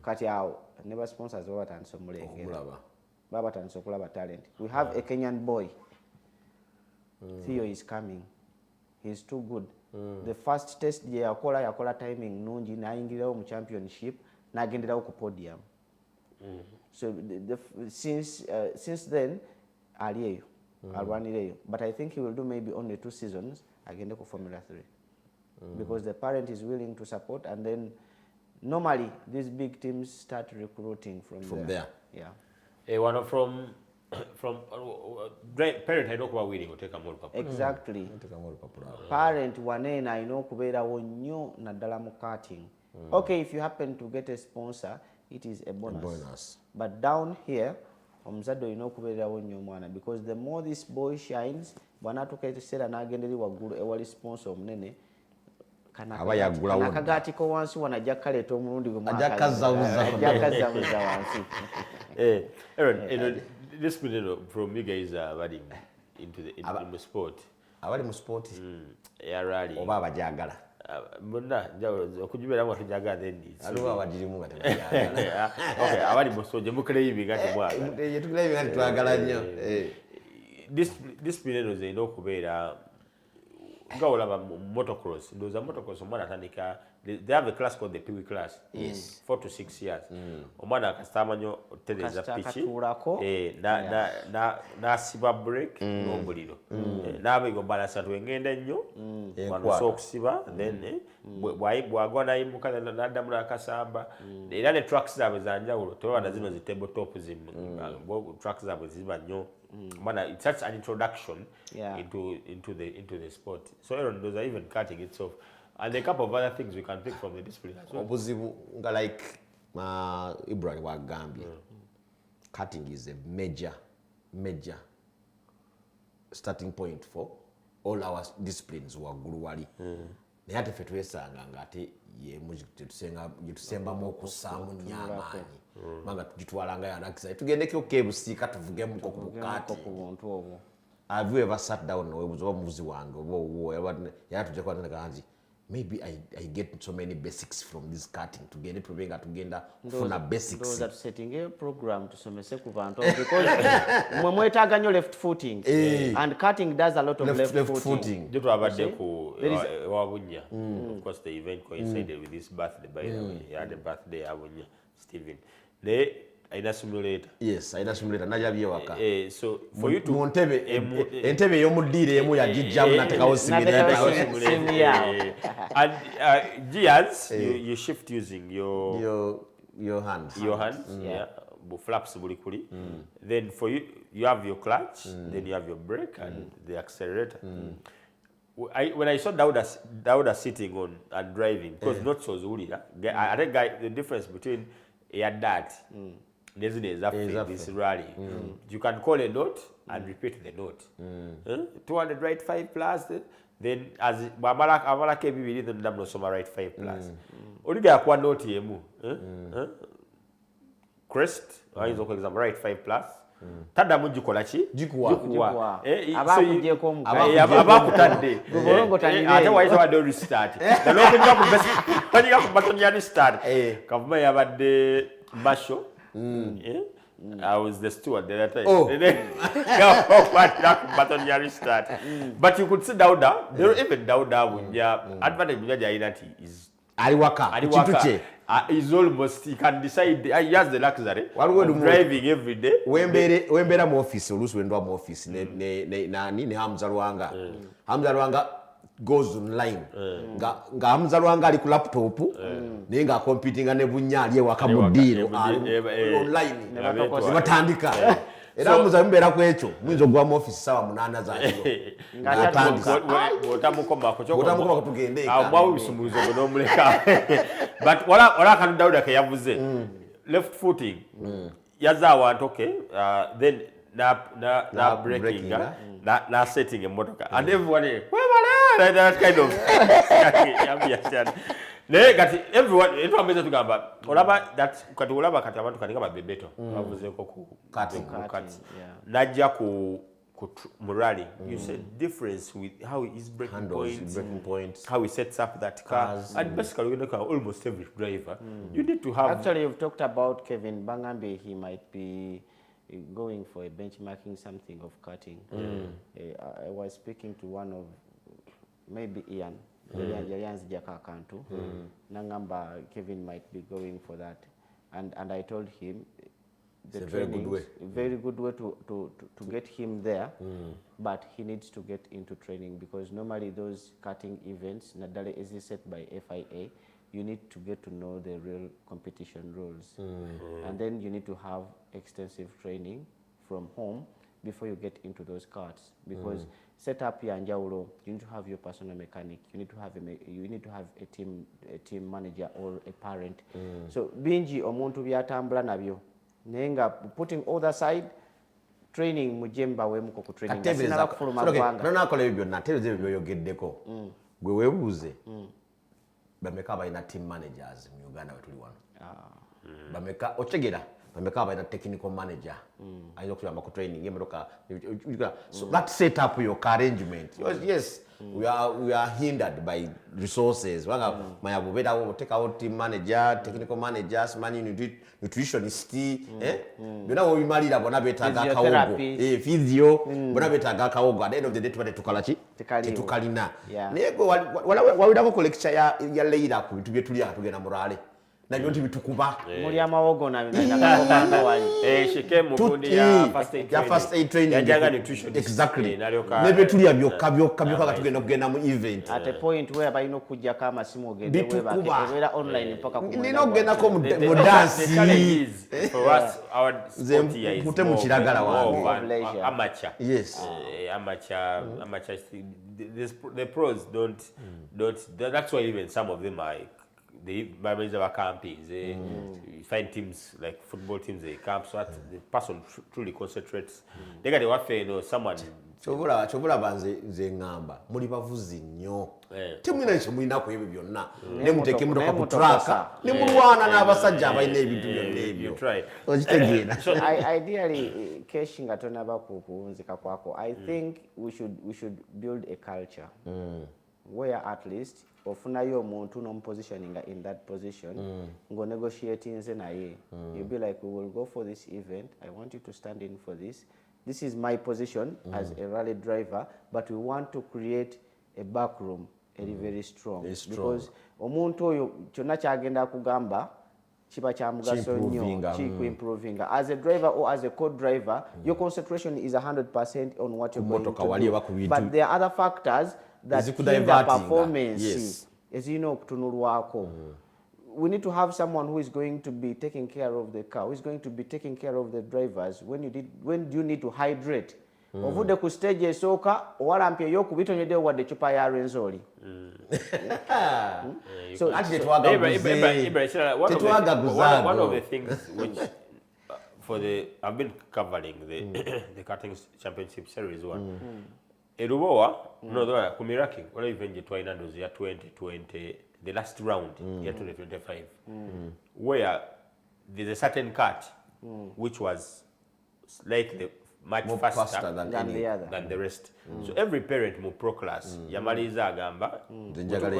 kati awo never sponsors babatandisa omulengera. Babatandisa okulaba talent. We have a Kenyan boy. Theo is coming. He's too good. The first test yakola timing nungi nayingirirawo mu championship nagenderawo ku podium. So since then ali eyo alwanireyo, but I think he will do maybe only 2 seasons agende ku Formula 3 because the parent is willing to support, and then normally these big teams start recruiting from there. Yeah. One from parent I know kuba willing to take a more popular. Exactly. Parent wanena I know kubeerawo nnyo naddala mu karting. Okay, if you happen to get a sponsor, it is a bonus. But down here, omuzadde olina okubeerawo nnyo omwana, because the more this boy shines, bw'anaatuuka ekiseera n'agenderi waggulu ewali sponsor omunene, akagaatiko wansi wano ajja kaleeta omulundi gwe ajja kazabuza wansi. Aaron, this minute from you guys adding into the sport. Abali mu sport rally oba abajagala munda njawulo okujibera mu tujagala then aliwo abadirimu nga tebajagala. Okay, abali mu soje mukole ibi ngati mwaka tukule ibi ngati twagala nnyo. This minute ze okubeera nga olaba motocross. Ndoza motocross omwana atandika, they have a class called the PW class. Yes. 4 to 6 years. Omwana akasitama nnyo otereza pichi n'asiba break n'omuliro. N'abayigo balansa twengenda nnyo wanosa okusiba, then bw'agwa n'ayimuka n'addamu n'akasamba. Era ne tracks zaabwe za njawulo, tewabana zino zi tabletop zimu. Tracks zaabwe ziba nnyo. It's such an introduction into the sport. So Aaron, those are even karting itself, and a couple of other things we can pick from the discipline as well. Obuzibu nga like Ibrahim wa Gambia, karting is a major starting point for all our disciplines waggulu wali. Naye ate ffe twesanga nga ate ye gyetusembamu okusaamu nnyo amaanyi kubanga tugitwalanga yanakisa tugendeko kebusiika tuvugemuko ku bukaati have you ever sat down nowebuza oba muvuzi wange oba owuwo yala tujja kubataneka nti maybe I get so many basics from this karting tugende tubenga tugenda kufuna basics that setting a program tusomese ku bantu because mwe mwetaaga nnyo left footing and karting does a lot of left footing Joto abadde ku wabunya of course the event coincided with this birthday by the way he had a birthday abunya Steven they aina simulator yes aina simulator najabye waka so for you to entebe y'omuddire emu yagijjamu natekawo simulator and gears you shift using your hands yeah flaps buli kuli then for you have your clutch then you have your brake and the accelerator when I saw Dauda sitting on and driving because not so zuri I think the difference between a dad this rally you can call a note and repeat the note 200 right 5 plus then as abala ke bibiri then ndamno soma right 5 plus oliga kwa note yemu crest ayizo kwa example right 5 plus tada mujikola ki jikuwa abakujeko mugaye abakutadde goborongo tanire ate waizo wa do restart the local ku best panyika ku button ya restart kavuma yabadde basho I was the steward the other time. Button ya restart. But you could see Dauda. There even Dauda wunya advantage mujaja inati is aliwaka chituche is almost he can decide he has the luxury of driving every day. Wembera mu office olusu wendwa mu office ne Hamza Rwanga goes online nga Hamza Rwanga ali ku laptop naye nga computing ne bunyali ewaka mudiro online batandika era Hamza mbera ku ekyo mwinzo gwa mu office sawa 8 za kilo ngatandika otamukoma ko tugende amwa bisumuzo no muleka but wala kan Dauda ke yavuze left footing yaza abantu okay then na braking na setting a motor and everyone that kind of everyone into tugamba olaba that kati olaba kati abantu kanika babebeto bavuze ko ku cutting najja ku morale you said difference with how his braking points how he sets up that car and basically you know almost every driver you need to have actually you've talked about Kevin Bangambe he might be going for a benchmarking something of karting. I was speaking to one of maybe Ian Jalian's Jaka Kantu Nangamba Kevin might be going for that and I told him the it's a very good way to get him there but he needs to get into training because normally those karting events Nadale is set by FIA you need to get to know the real competition rules and then you need to have extensive training from home before you get into those karts because set up your njawulo you need to have your personal mechanic you need to have a team manager or a parent so bingi omuntu byatambula nabyo nenga putting all that side training mujemba wemuko ku training sinala kufuluma gwanga nakola ebyo natebeze ebyo yogeddeko gwe webuuze bameka balina team managers mu Uganda wetuli wano bameka otegera bameka balina technical manager ayinza okuyamba ku training emotoka so that set up your arrangement yes we are hindered by resources wanga mayabu beta take out team manager technical managers nutritionist byona wo bimalira bona betaga kawogo physio bona betaga kawogo at the end of the day tubate tukalachi tukalina nego wawida ko lecture ya leader ku bitu byetuli atugena morale nabyo nti bitukuba muri amawogo na nakagomando wali shike mu kundi ya first aid training yajaga nutrition exactly nebe tuli abyo kagenda mu event at a point where by no kujja kama simu ogende weba online mpaka ku nino genda ko mu dance for us our sport here is mu kiragala wa amateur yes amateur the pros don't that's why even some of them are the members of our campaigns you find teams like football teams they camp so that the person truly concentrates they got what you know someone Chobula banze nze ngamba muri bavuzi nnyo temwina ekyo mulina ku ebyo byonna ne muteke mutoka ku traka ne mulwana n'abasajja abalina ebintu byonna ebyo okitegeera. Ideally keshinga tonaba kuwunzika kwako, I think we should build a culture where at least ofunayo omuntu n'omupositioninga in that position ngo negotiatinze naye you'll be like, we will go for this event, I want you to stand in for this. This is my position as a rally driver, but we want to create a back room, very strong. Because omuntu oyo kyonna kyagenda kugamba kiba kya mugaso nnyo, improving. As a driver or as a co-driver, your concentration is 100% on what you're going to do. But there are other factors that hinder performance. As you know, kutunulwako. We need to have someone who is going to be taking care of the car, who is going to be taking care of the drivers. When do you need to hydrate? Ovude ku stage esooka owalampye y'okubitonyedde wadde chupa ya Renzoli. So actually one of the things which I've been covering the karting championship series one. Erubowa no kumiraki wala even twina ndozi ya 2020 the last round ya 2025 where there's a certain kart which was slightly much faster than the rest. So every parent mu pro class yamaliza agamba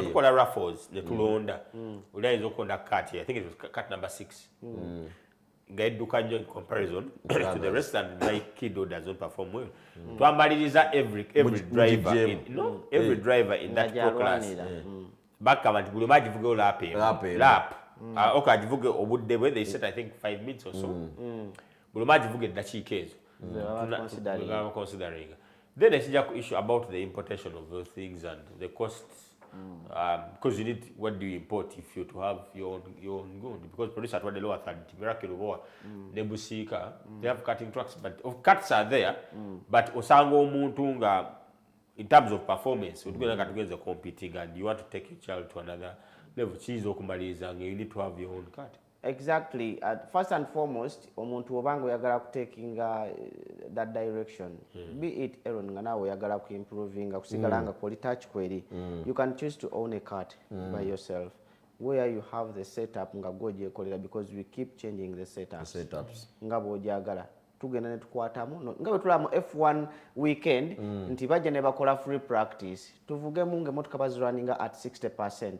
tukola raffles ne tulonda ulianza okonda kart, I think it was kart number 6 ngaiduka nyo in comparison to the rest, and my kiddo doesn't perform well. Twambaliriza every driver every driver in that pro class bakamanti buli majivuge lap okay ajivuge obudde bwe they said I think 5 minutes or so buli majivuge dakiika ezo considering. Then there's a issue about the importation of those things and the costs, because you need, what do you import if you to have your own good? Because produce at what the lower third miracle over Nebusika, they have cutting trucks, but cuts are there, but Osango Muntunga in terms of performance, we're going to get together competing, and you want to take your child to another level. You need to have your own cut. Exactly. First and foremost, omuntu obango yagala taking that direction. Be it Aaron nganawe yagala ku improving kusigalanga quality touch kweri. You can choose to own a cart by yourself, where you have the setup nga goje kolera, because we keep changing the setups. Ngabo jagala tugenda ne tukwatamu ngabe tulamu F1 weekend nti baje ne bakola free practice tuvuge munge motoka bazi running at 60%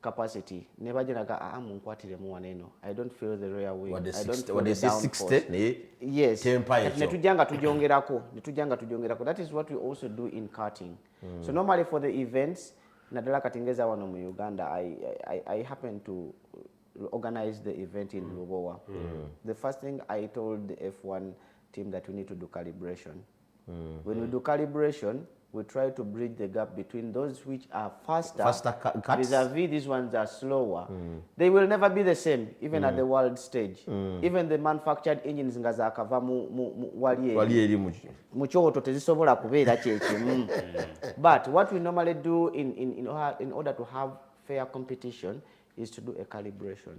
capacity ne baje naga munkwatire mu waneno. I don't feel the rear wing, I don't feel the 60 yes ne tujanga tujongerako that is what we also do in karting. So normally for the events nadala katingeza wano mu Uganda, I happen to organize the event in Lubowa. The first thing I told the F1 team that we need to do calibration. When we do calibration, we try to bridge the gap between those which are faster vis-a-vis these ones are slower. They will never be the same, even at the world stage. Even the manufactured engines ngaza akava wali eri muchoto tezisobola kubeera kyeki. But what we normally do in order to have fair competition is to do a calibration.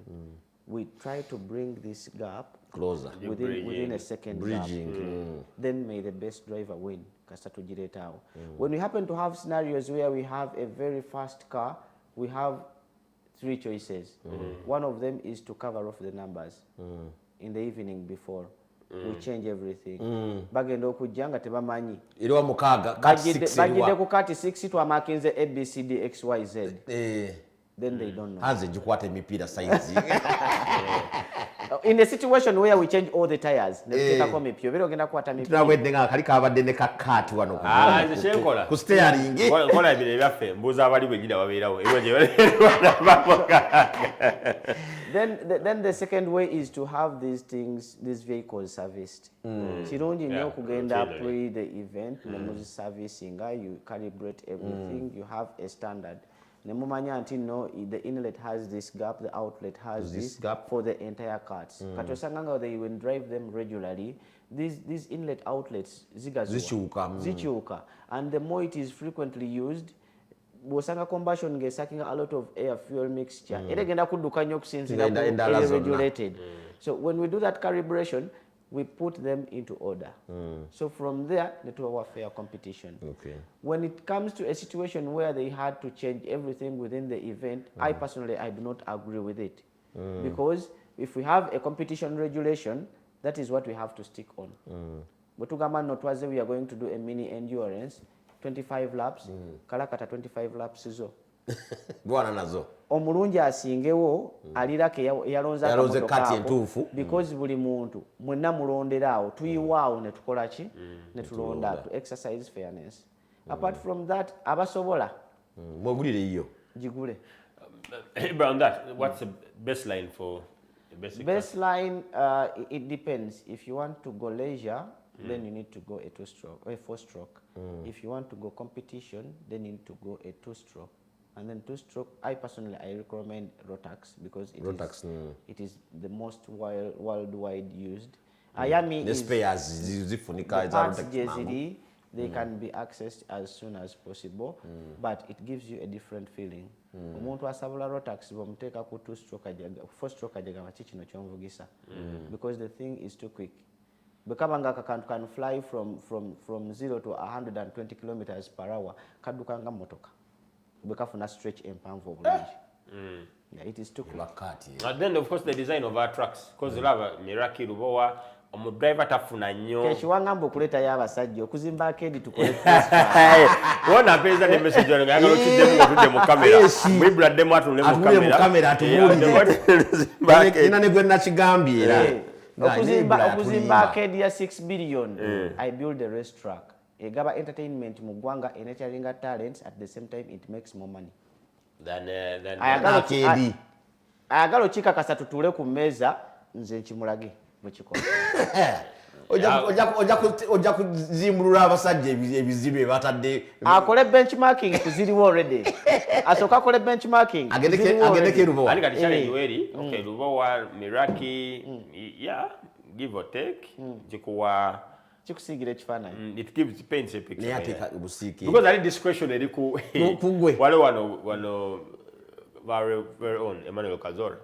We try to bring this gap closer within a second bridging. Then may the best driver win. When we happen to have scenarios where we have a very fast car, we have 3 choices. One of them is to cover off the numbers in the evening before. We change everything. Bagenda okujjanga tebamanyi. Iriwa mukaga kati 6 bagide ku kati 6 twamakinze ABCD XYZ. Then they don't know. Hanze jikwate mipira saizi. In a situation where we change all the tires, neteka ko mipyo bero genda kwata mipyo. Tunaweddenga kali kabadde ne kakati wano ku. Nze shenkola. Ku steering. Kola ebire byaffe mbuza abali bwenyida babeerawo. Then the second way is to have these vehicles serviced. Kirungi nnyo kugenda pre the event ne servicing, you calibrate everything, you have a standard. Nemumanya until no, the inlet has this gap, the outlet has this gap for the entire carts. Katosanganga, they will drive them regularly. These inlet outlets zichuka, and the more it is frequently used, bosanga combustion is sucking a lot of air fuel mixture. Regulated. So when we do that calibration, we put them into order. So from there, to our fair competition. Okay. When it comes to a situation where they had to change everything within the event, I personally, I do not agree with it. Because if we have a competition regulation, that is what we have to stick on. But we are going to do a mini endurance, 25 laps, kalakata 25 laps izo. Bwana nazo. Omulungi asingewo alirake yalonza kati entuufu because buli muntu mwenna mulonderawo tuyiwaawo ne tukola ki ne tulonda to exercise fairness. Apart from that abasobola mwegulire iyo jigule. On that, what's the baseline for the basic baseline? It depends. If you want to go leisure, then you need to go a 2-stroke or a 4-stroke. If you want to go competition, then you need to go a 2-stroke. And then 2-stroke, I personally, I recommend Rotax because it is the most worldwide used. Ayami is the parts JZD, they can be accessed as soon as possible, but it gives you a different feeling. Omuntu asabula Rotax bomuteka ku 2-stroke ajaga 4-stroke ajaga machikino kyomvugisa because the thing is too quick. Bekabanga can fly from 0 to 120 kilometers per hour kadukanga motoka. Bekafuna stretch empanvu obulungi. Yeah, it is too quick. And then of course the design of our trucks, because lava Miraki Rubowa omudriver tafuna nnyo. Kekiwangambo kuleta y'abasajja okuzimba akedi tukole. Wona peza ne message yano ngalo tudde mu kamera. Mwibula demo atule mu kamera. Atubulire. Ina ne gwe nakigambye era. Okuzimba akedi ya 6 billion. I build a racetrack. Egaba entertainment mu ggwanga enetaringa talents, at the same time it makes more money than ayagala okikakasa tutule ku mmeeza nze nkimulage mukikola. Ojja kuzimbulula abasajja ebizibu batadde akole benchmarking kuziriwo already. Asooka akole benchmarking agendeke Rubowa ali kati challenge weri. Okay, Rubowa Miraki, yeah, give or take jikuwa chikusigira ekifaananyi. It gives paints a picture. Neyateeka busiike Because ali discretion eri ku kugwe wale wano very own Emmanuel Kazora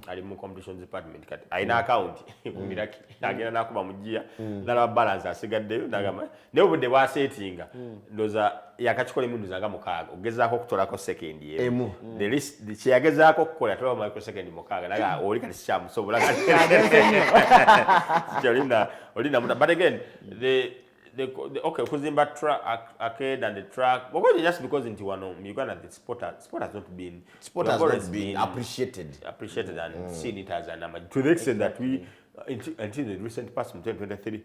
ali mu competition department kati aina account ku Miraki agenda nakuba mujia nala balance asigaddeyo nagamba ne obudde bwasetinga ndoza yakachikola emundu zanga mukaga ogezaako okutolako second emu the list kyeyagezaako okukola tola microsecond mukaga naga oli kati kyamusobola kati olina but again the okay, kuzimba arcade and the track because just because into one Uganda the sport has not been appreciated and seen it as a number to the extent that we until the recent past in 2023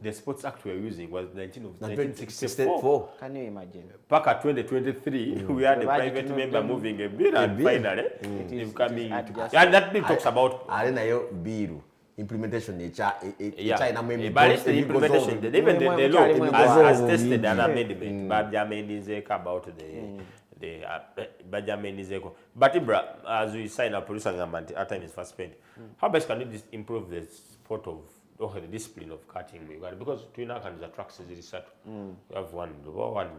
the Sports Act we are using was 1964. Can you imagine? Back at 2023 we had a private member moving a bill and finally they've coming and that bill talks about nayo bill implementation China but it's the implementation even the law has tested an amendment but Jamendizeka about the Bajamendizeko but Ibra as we sign up producer government at time is first spent how best can you improve the sport of the discipline of karting because Twina can the tracks is reset we have one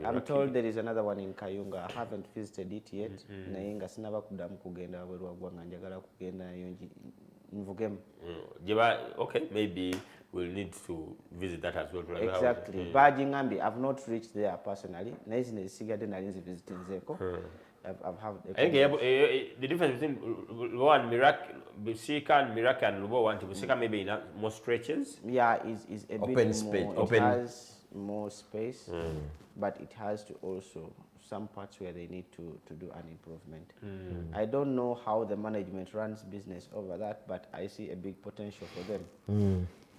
I'm told there is another one in Kayunga. I haven't visited it yet nayenga sinaba kudamu kugenda bwerwa gwanga njagala kugenda yonji okay, maybe we'll need to visit that as well. Exactly. Bajingambi, I've not reached there personally. I've the difference between one Sika and Lubo want to Sika maybe in more stretches. Yeah, is a open bit space. More, it has more space, but it has to also some parts where they need to do an improvement. I don't know how the management runs business over that, but I see a big potential for them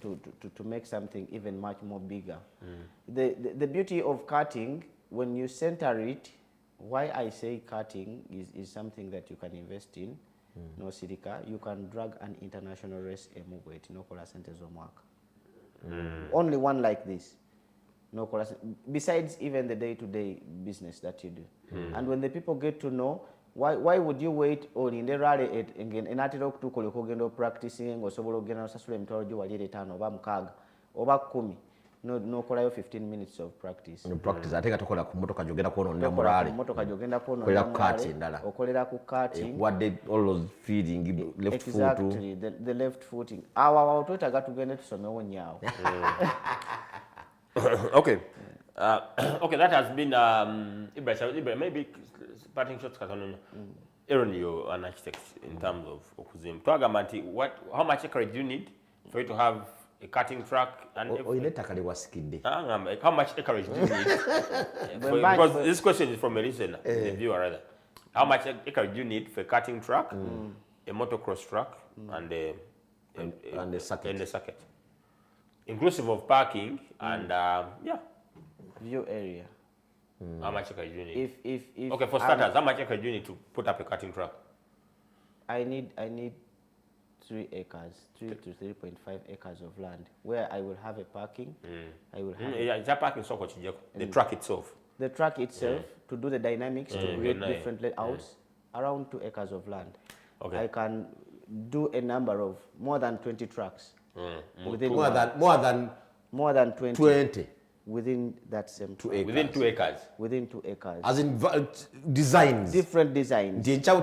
to make something even much more bigger. The beauty of karting, when you center it, why I say karting is something that you can invest in. No sirika, you can drag an international race emugwet no kola centers of mark. Only one like this. No, besides even the day-to-day business that you do. And when the people get to know, why would you wait or in the rally again and at to practicing or so again sasule mtology walire tano oba mkaga oba 10 no kolayo 15 minutes of practice. No practice ate katokola ku motoka jogenda kuono na morale. Motoka jogenda kuono na morale. Okolera ku karting. What did all those feeding left foot? Exactly, the left footing. Awa twetaga tugende tusomewo nyaawo. Okay. Okay, that has been Ibrahim, maybe parting shots katono. Aaron, you're an architect in terms of okuzim. Twagamanti, how much acreage do you need for you to have a cutting track and how much acreage do you need? Because this question is from a listener, the viewer rather. How much acreage do you need for a cutting track, a motocross track, and the circuit, inclusive of parking and view area. How much acreage do you need? If okay, for starters, how much acreage do you need to put up a cutting track? I need 3 acres, 3 to 3.5 acres of land where I will have a parking. I will have it's a parking so much. The track itself. The track itself to do the dynamics to create different layouts. Around 2 acres of land. Okay. I can do a number of more than 20 tracks. More than 20. Within that same 2 acres. Within 2 acres. Within 2 acres. As in designs. Different designs. Use it to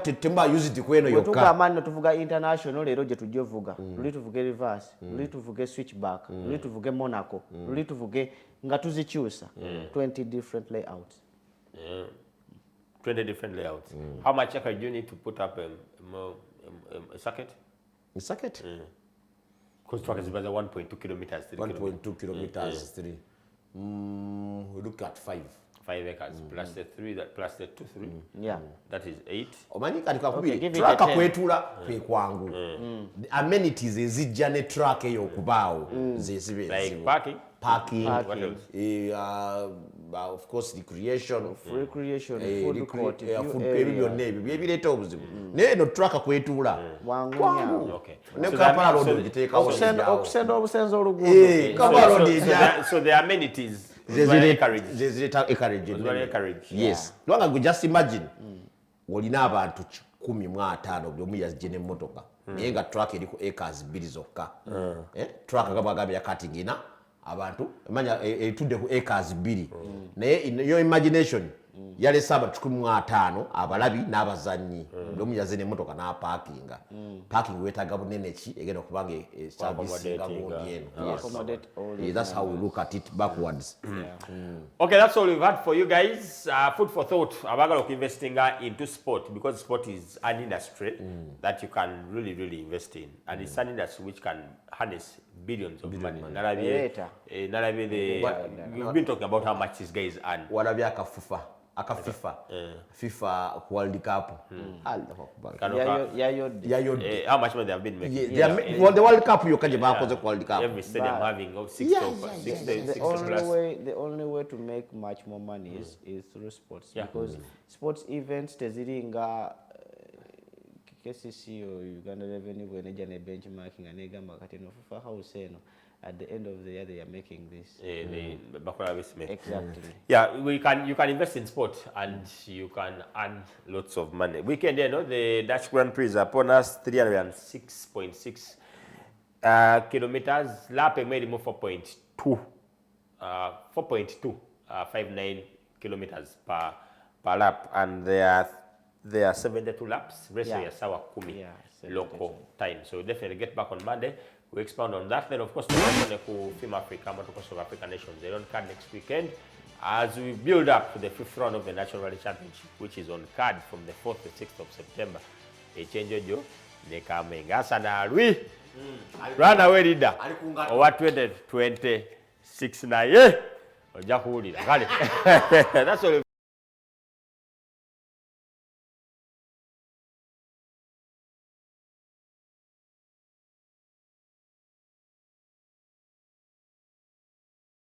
tuvuga international lero je tujovuga. Luli tuvuge reverse. Luli tuvuge switchback. Luli tuvuge Monaco. Luli tuvuge nga tuzichusa. 20 different layouts. 20 different layouts. How much acreage do you need to put up a circuit? A circuit? Because track is about 1.2 kilometers. 1.2 kilometers. 3. We look at 5 acres plus the 3 plus the 2 3. Yeah, that is 8. Omanyi kati kakubi track kwetula kwe kwangu. The amenities ezijja ne track eyo okubaawo zesibe like parking. What else? Of course recreation, food court, ebireta obuzibu naye no track kwetula wangu. Okay, ne Kampala road giteeka okusenda obusenzo oluguudo. Kampala road so the amenities encourage. Yes. Lwanga go just imagine olina abantu 15 buli omu yazije n'emmotoka naye nga track eriko acres 2 zokka. Track agamba ya cutting ina abantu emanya etudde ku acres 2 naye in your imagination yale saba 15 abalabi n'abazanyi buli omu yazije n'emmotoka na parking wetaga bunene ki egenda kubanga service nga yes. That's how we look at it backwards. Okay, that's all we've had for you guys. Food for thought. Abagalo investing into sport because sport is an industry that you can really invest in, and it's an industry which can harness billions of money. We've been talking about how much these guys earn. Walabi FIFA World Cup. How much money they have been making? Well, the World Cup you can World Cup. Every stadium having 6 plus. The only way to make much more money is through sports because sports events teziringa KCC or Uganda Revenue when they are benchmarking and they for house at the end of the year they are making this. Exactly. Yeah, you can invest in sport and you can earn lots of money. Weekend, the Dutch Grand Prix is upon us, 306.6 kilometers. Lapping made more 4.259 kilometers per lap, and there are 72 laps. Rest of your sawa kumi local time. So definitely get back on Monday. We expand on that. Then, of course, we're Film Africa, Motocross of African Nations. They don't card next weekend as we build up to the 5th round of the National Rally Championship, which is on card from the 4th to 6th of September. Echenjojo, Nekamenga Sanarui, runaway leader, over 2026 na ye, That's all.